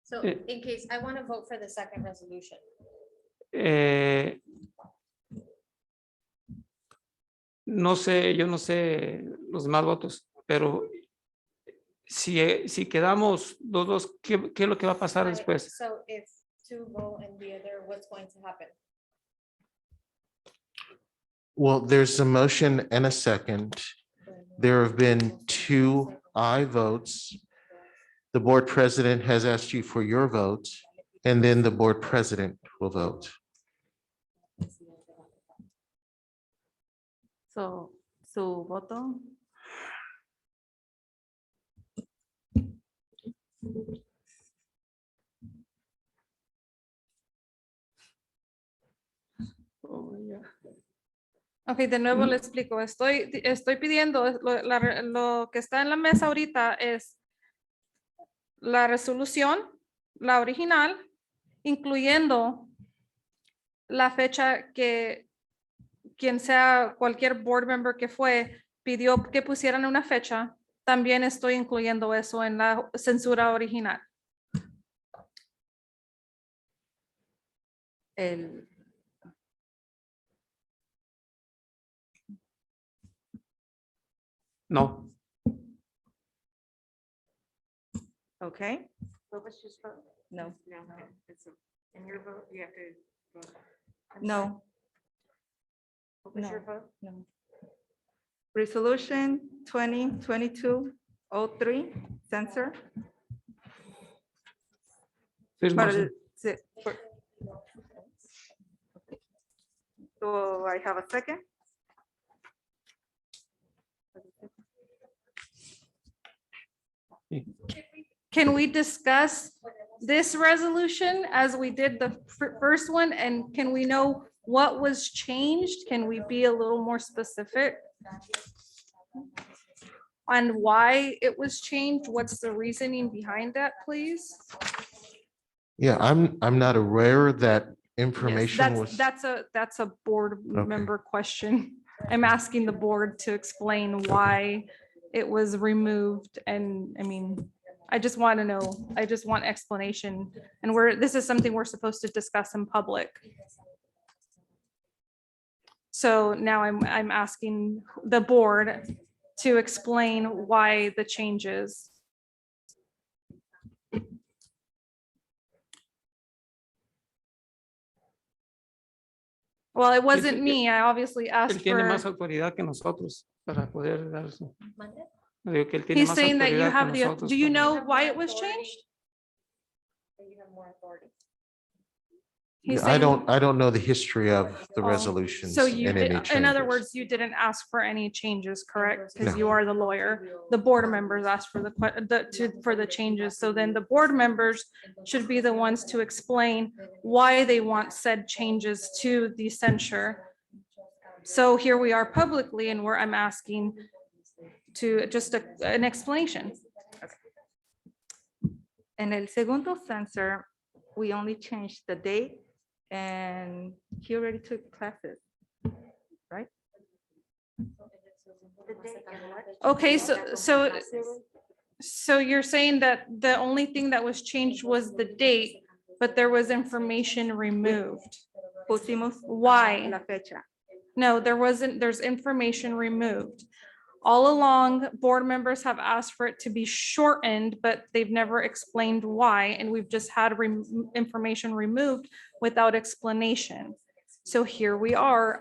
So Eh. in case, I want to vote for the second resolution. No sé, yo no sé los demás votos, pero si quedamos dos, ¿qué es lo que va a pasar después? So if two vote and the other, what's going to happen? Well, there's a motion and a second. There have been 2 aye votes. The board president has asked you for your vote, and then the board president will vote. So, su voto. Oh, ya. Ok, de nuevo le explico. Estoy pidiendo, lo que está en la mesa ahorita es la resolución, la original, incluyendo la fecha que quien sea, cualquier board member que fue, pidió que pusieran una fecha. También estoy incluyendo eso en la censura original. El, No, okay, What was his vote? no, In your vote, you have to. vote. I'm sorry, no, What was your no. vote? no. Resolution 2022-03, censor. firma, Para sí. el- sí, for- Do I have a second? Can we discuss this resolution as we did the first one? And can we know what was changed? Can we be a little more specific on why it was changed? What's the reasoning behind that, please? Yeah, I'm not aware that Yes, information was. that's a board Okay. member question. I'm asking the board to explain why it was removed. And I mean, I just want to know, I just want explanation. And this is something we're supposed to discuss in public. So now I'm asking the board to explain why the changes. Well, it wasn't me. I obviously Él asked tiene más for, autoridad que nosotros para poder dar su. Digo que él tiene he's más saying that you autoridad que have the, nosotros do you para- know why it was changed? He's I saying- don't know the history of the Oh, resolutions So you, and any did- in other changes. words, you didn't ask for any changes, correct? Because No. you are the lawyer. The board members asked for for the changes. So then the board members should be the ones to explain why they want said changes to the censure. So here we are publicly and where I'm asking to just an explanation. En el segundo censor, we only changed the date and he already took classes, right? Okay, so you're saying that the only thing that was changed was the date, but there was information removed. Pusimos Why? la fecha. No, there wasn't, there's information removed. All along, board members have asked for it to be shortened, but they've never explained why, and we've just had information removed without explanation. So here we are,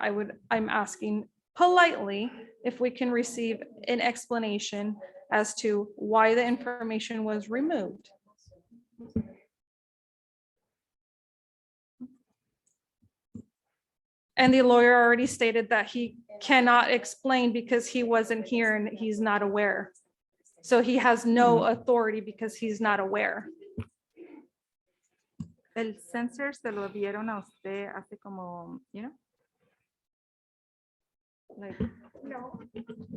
I'm asking politely if we can receive an explanation as to why the information was removed. And the lawyer already stated that he cannot explain because he wasn't here and he's not aware. So he has no authority because he's not aware. El censor se lo dieron a usted hace como, Like,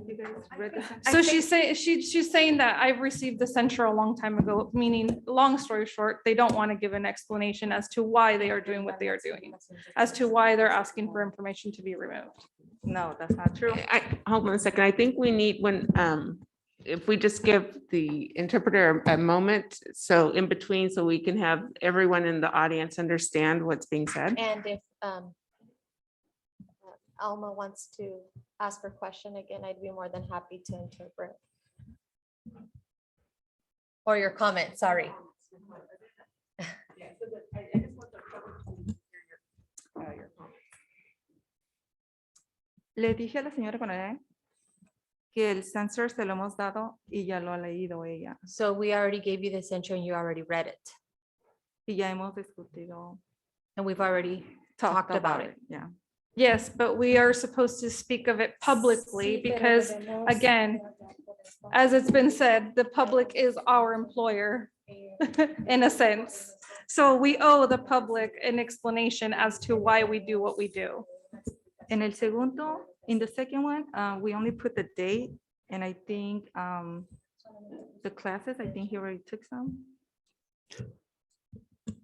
you guys read this? So she's saying that I've received the censure a long time ago, meaning, long story short, they don't want to give an explanation as to why they are doing what they are doing, as to why they're asking for information to be removed. No, that's not true. Hold on a second. I think we need if we just give the interpreter a moment, so in between, so we can have everyone in the audience understand what's being said. And if Alma wants to ask her question again, I'd be more than happy to interpret. Or your comment, sorry. Le dije a la señora Conade que el censor se lo hemos dado y ya lo ha leído ella. So we already gave you the censure and you already read it. Y ya hemos discutido. And we've already talked about it. Yeah. Yes, but we are supposed to speak of it publicly because, again, as it's been said, the public is our employer in a sense. So we owe the public an explanation as to why we do what we do. En el segundo, in the second one, we only put the date, and I think the classes, I think he already took some.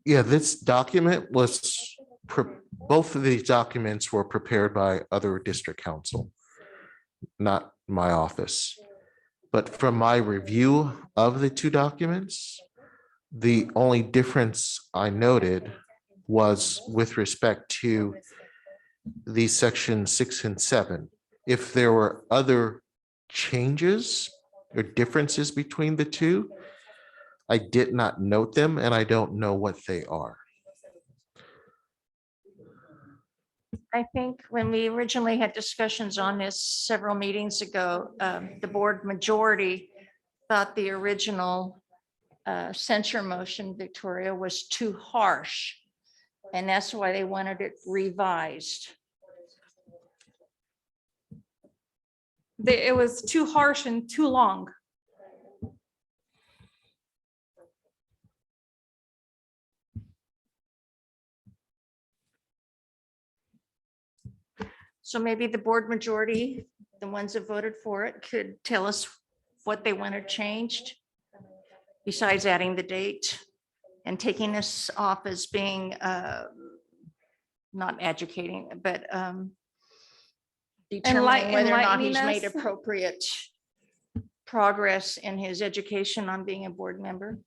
Yeah, this document was, both of these documents were prepared by other district council, not my office. But from my review of the two documents, the only difference I noted was with respect to these sections 6 and 7. If there were other changes or differences between the two, I did not note them and I don't know what they are. I think when we originally had discussions on this several meetings ago, the board majority thought the original censure motion, Victoria, was too harsh. And that's why they wanted it revised. It was too harsh and too long. So maybe the board majority, the ones that voted for it, could tell us what they wanted changed. Besides adding the date and taking this off as being not educating, but determining whether or not he's made enlightening us. appropriate progress in his education on being a board member.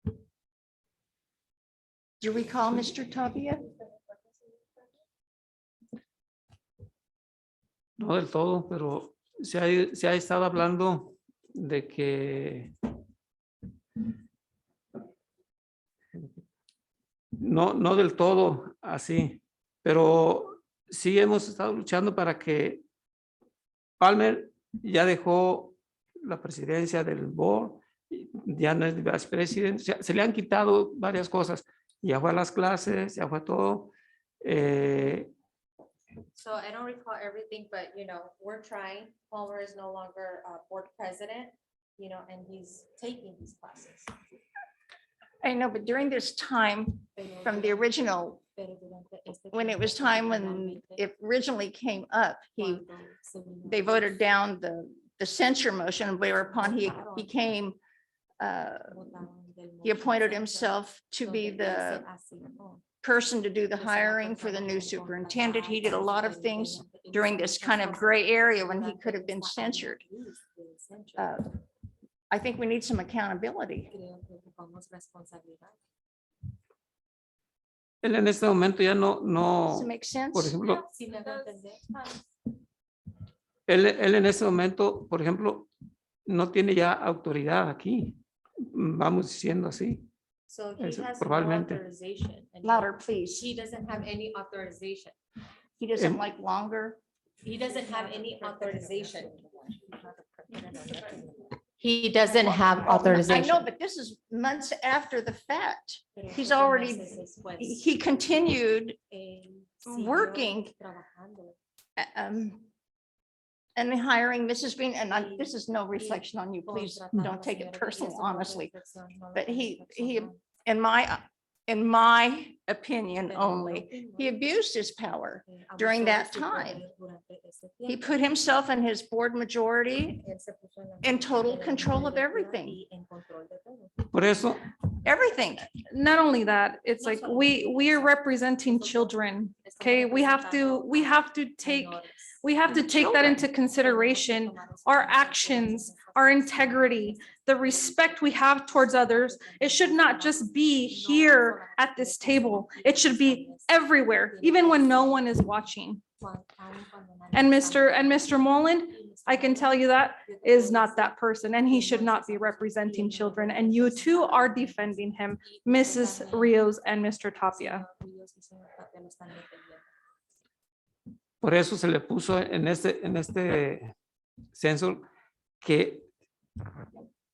Do you recall, Mr. Tapia? No del todo, pero se ha estado hablando de que no del todo así, pero sí hemos estado luchando para que Palmer ya dejó la presidencia del board, ya no es vice president, se le han quitado varias cosas, ya fue a las clases, ya fue todo. So I don't recall everything, but we're trying. Palmer is no longer board president, and he's taking these classes. I know, but during this time, from the original, when it was time when it originally came up, they voted down the censure motion, whereupon he became, he appointed himself to be the person to do the hiring for the new superintendent. He did a lot of things during this kind of gray area when he could have been censured. I think we need some accountability. Él en este momento ya Does no, it make sense? por ejemplo, él en este momento, por ejemplo, no tiene ya autoridad aquí, vamos diciendo así. So he Eso, has no probablemente. authorization. and Louder, please. He doesn't have any authorization. He doesn't like longer. He doesn't have any authorization. He doesn't have I authorization. know, but this is months after the fact. He's already, he continued working. And hiring Mrs. Green, and this is no reflection on you, please don't take it personally, honestly. But he, in in my opinion only, he abused his power during that time. He put himself and his board majority in total control of everything, Por eso, everything. Not only that, it's like we are representing children. Okay, we have to take that into consideration. Our actions, our integrity, the respect we have towards others. It should not just be here at this table. It should be everywhere, even when no one is watching. And Mr. Mullen, I can tell you that is not that person, and he should not be representing children. And you two are defending him, Mrs. Rios and Mr. Tapia. por eso se le puso en este censo que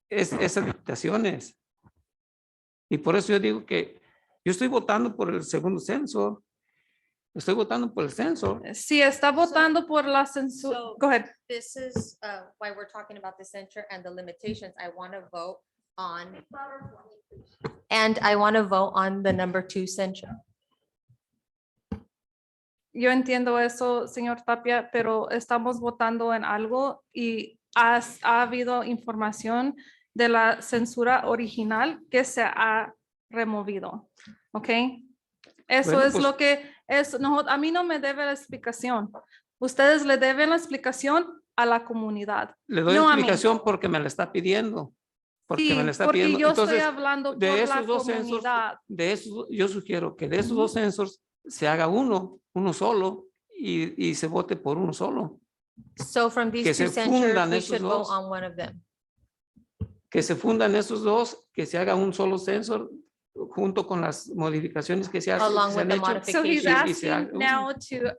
esas dictaciones. Y por eso yo digo que yo estoy votando por el segundo censo. Estoy votando por el censo. Si está votando por la censura, go ahead. This is why we're talking about the censure and the limitations. I want to vote on. And I want to vote on the number 2 censure. Yo entiendo eso, señor Tapia, pero estamos votando en algo y ha habido información de la censura original que se ha removido. ¿Ok? Eso Bueno, es pues- lo que es. No, a mí no me debe la explicación. Ustedes le deben la explicación a la comunidad. Le doy No a mí. explicación porque me la está pidiendo. Porque Sí, me la está porque pidiendo. yo Entonces, estoy hablando de por la esos dos censos, comunidad. yo sugiero que de esos dos censos se haga uno solo y se vote por uno solo. So from these Que 2 se censures, fundan we esos should vote dos. on one of them. Que se fundan esos dos, que se haga un solo censo junto con las modificaciones que se hacen. Along with the So he's modifications. Y se haga asking uno. now to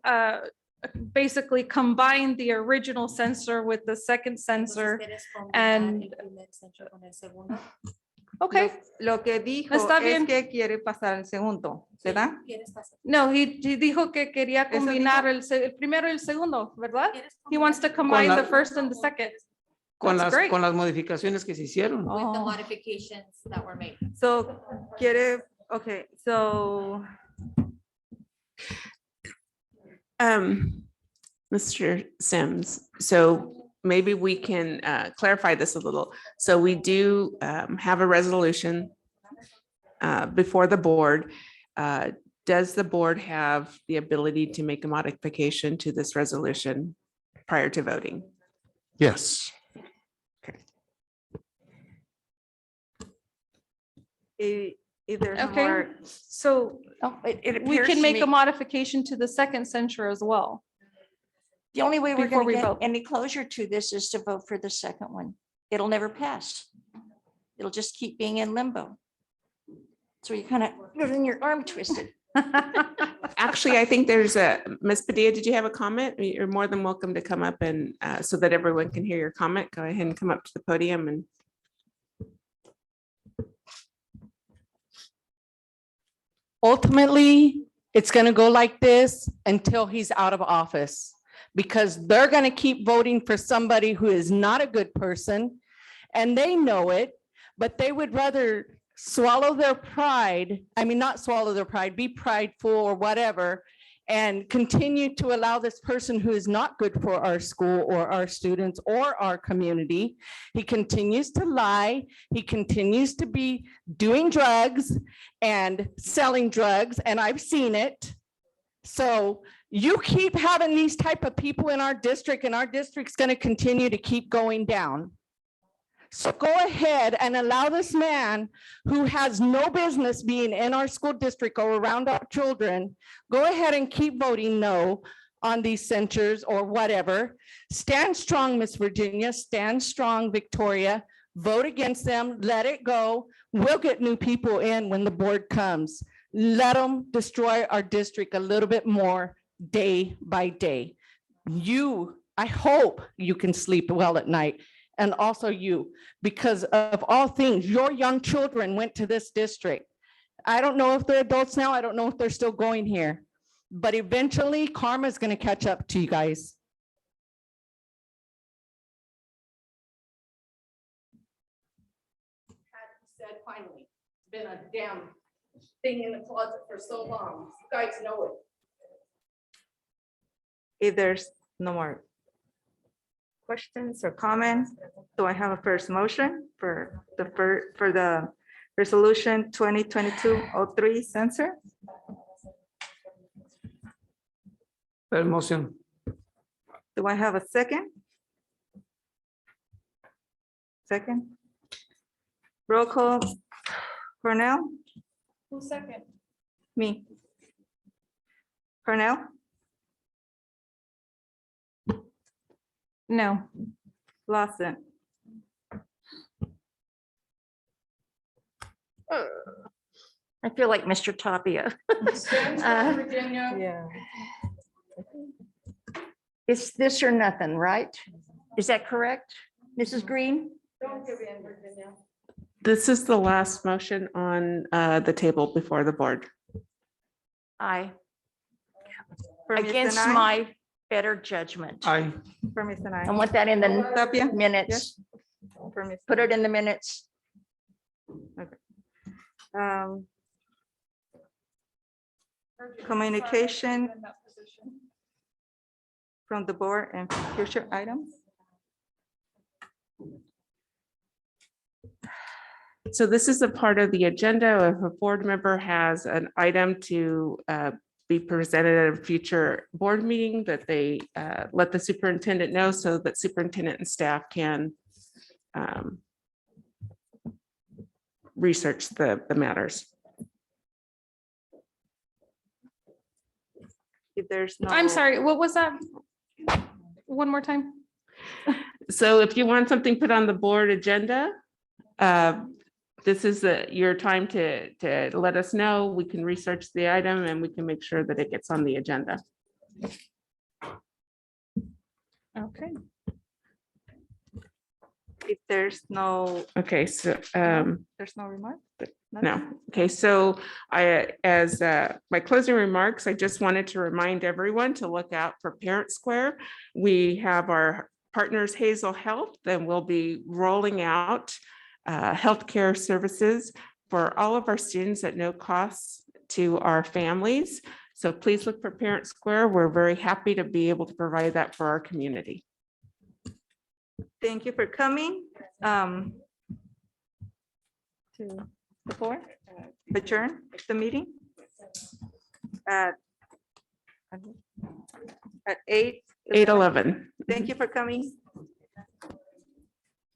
basically combine the original censor with the second censor. and- Okay, Lo que dijo Está es bien. que quiere pasar al segundo, ¿verdad? no, he dijo que quería ¿Eso combinar dijo? el primero y el segundo, ¿verdad? He wants to combine the first and the second. con That's great. las modificaciones que se hicieron. With the Oh. modifications that were made. So, okay, so, Mr. Sims, so maybe we can clarify this a little. So we do have a resolution before the board. Does the board have the ability to make a modification to this resolution prior to voting? Yes. if there's Okay, more, so It we appears can to make me a modification to the second censure as well. the only way we're before going we to get vote. any closure to this is to vote for the second one. It'll never pass. It'll just keep being in limbo. So you kind of getting your arm twisted. Actually, I think there's Ms. Padilla, did you have a comment? You're more than welcome to come up and so that everyone can hear your comment. Go ahead and come up to the podium and. Ultimately, it's going to go like this until he's out of office, because they're going to keep voting for somebody who is not a good person, and they know it, but they would rather swallow their pride, I mean, not swallow their pride, be prideful or whatever, and continue to allow this person who is not good for our school or our students or our community. He continues to lie. He continues to be doing drugs and selling drugs, and I've seen it. So you keep having these type of people in our district, and our district's going to continue to keep going down. So go ahead and allow this man who has no business being in our school district or around our children, go ahead and keep voting no on these censures or whatever. Stand strong, Miss Virginia, stand strong, Victoria, vote against them, let it go. We'll get new people in when the board comes. Let them destroy our district a little bit more day by day. I hope you can sleep well at night. And also you, because of all things, your young children went to this district. I don't know if they're adults now. I don't know if they're still going here. But eventually karma is going to catch up to you guys. Said finally, it's been a damn thing in the closet for so long. You guys know it. If there's no more questions or comments, do I have a first motion for the resolution 2022-03 censor? La moción. Do I have a second? Second? Roll call. Cornell? Who's second? Me. Cornell? No. Lawson? I feel like Mr. Tapia. Yeah. It's this or nothing, right? Is that correct, Mrs. Green? This is the last motion on the table before the board. Aye. For Ms. Against Sinai? my better judgment. Aye. For Ms. I Sinai? want that in the Tapia? minutes. For Ms. Put it in the minutes. Um, Communication from the board and future items? So this is a part of the agenda. If a board member has an item to be presented at a future board meeting, that they let the superintendent know so that superintendent and staff can research the matters. If there's no. I'm sorry, what was that? One more time? So if you want something put on the board agenda, this is your time to let us know. We can research the item and we can make sure that it gets on the agenda. Okay. If there's no, Okay, so there's no remark? no. Okay, so as my closing remarks, I just wanted to remind everyone to look out for Parent Square. We have our partners Hazel Health, and we'll be rolling out healthcare services for all of our students at no cost to our families. So please look for Parent Square. We're very happy to be able to provide that for our community. Thank you for coming. To the board, adjourn the meeting at 8:11. 8:11. Thank you for coming.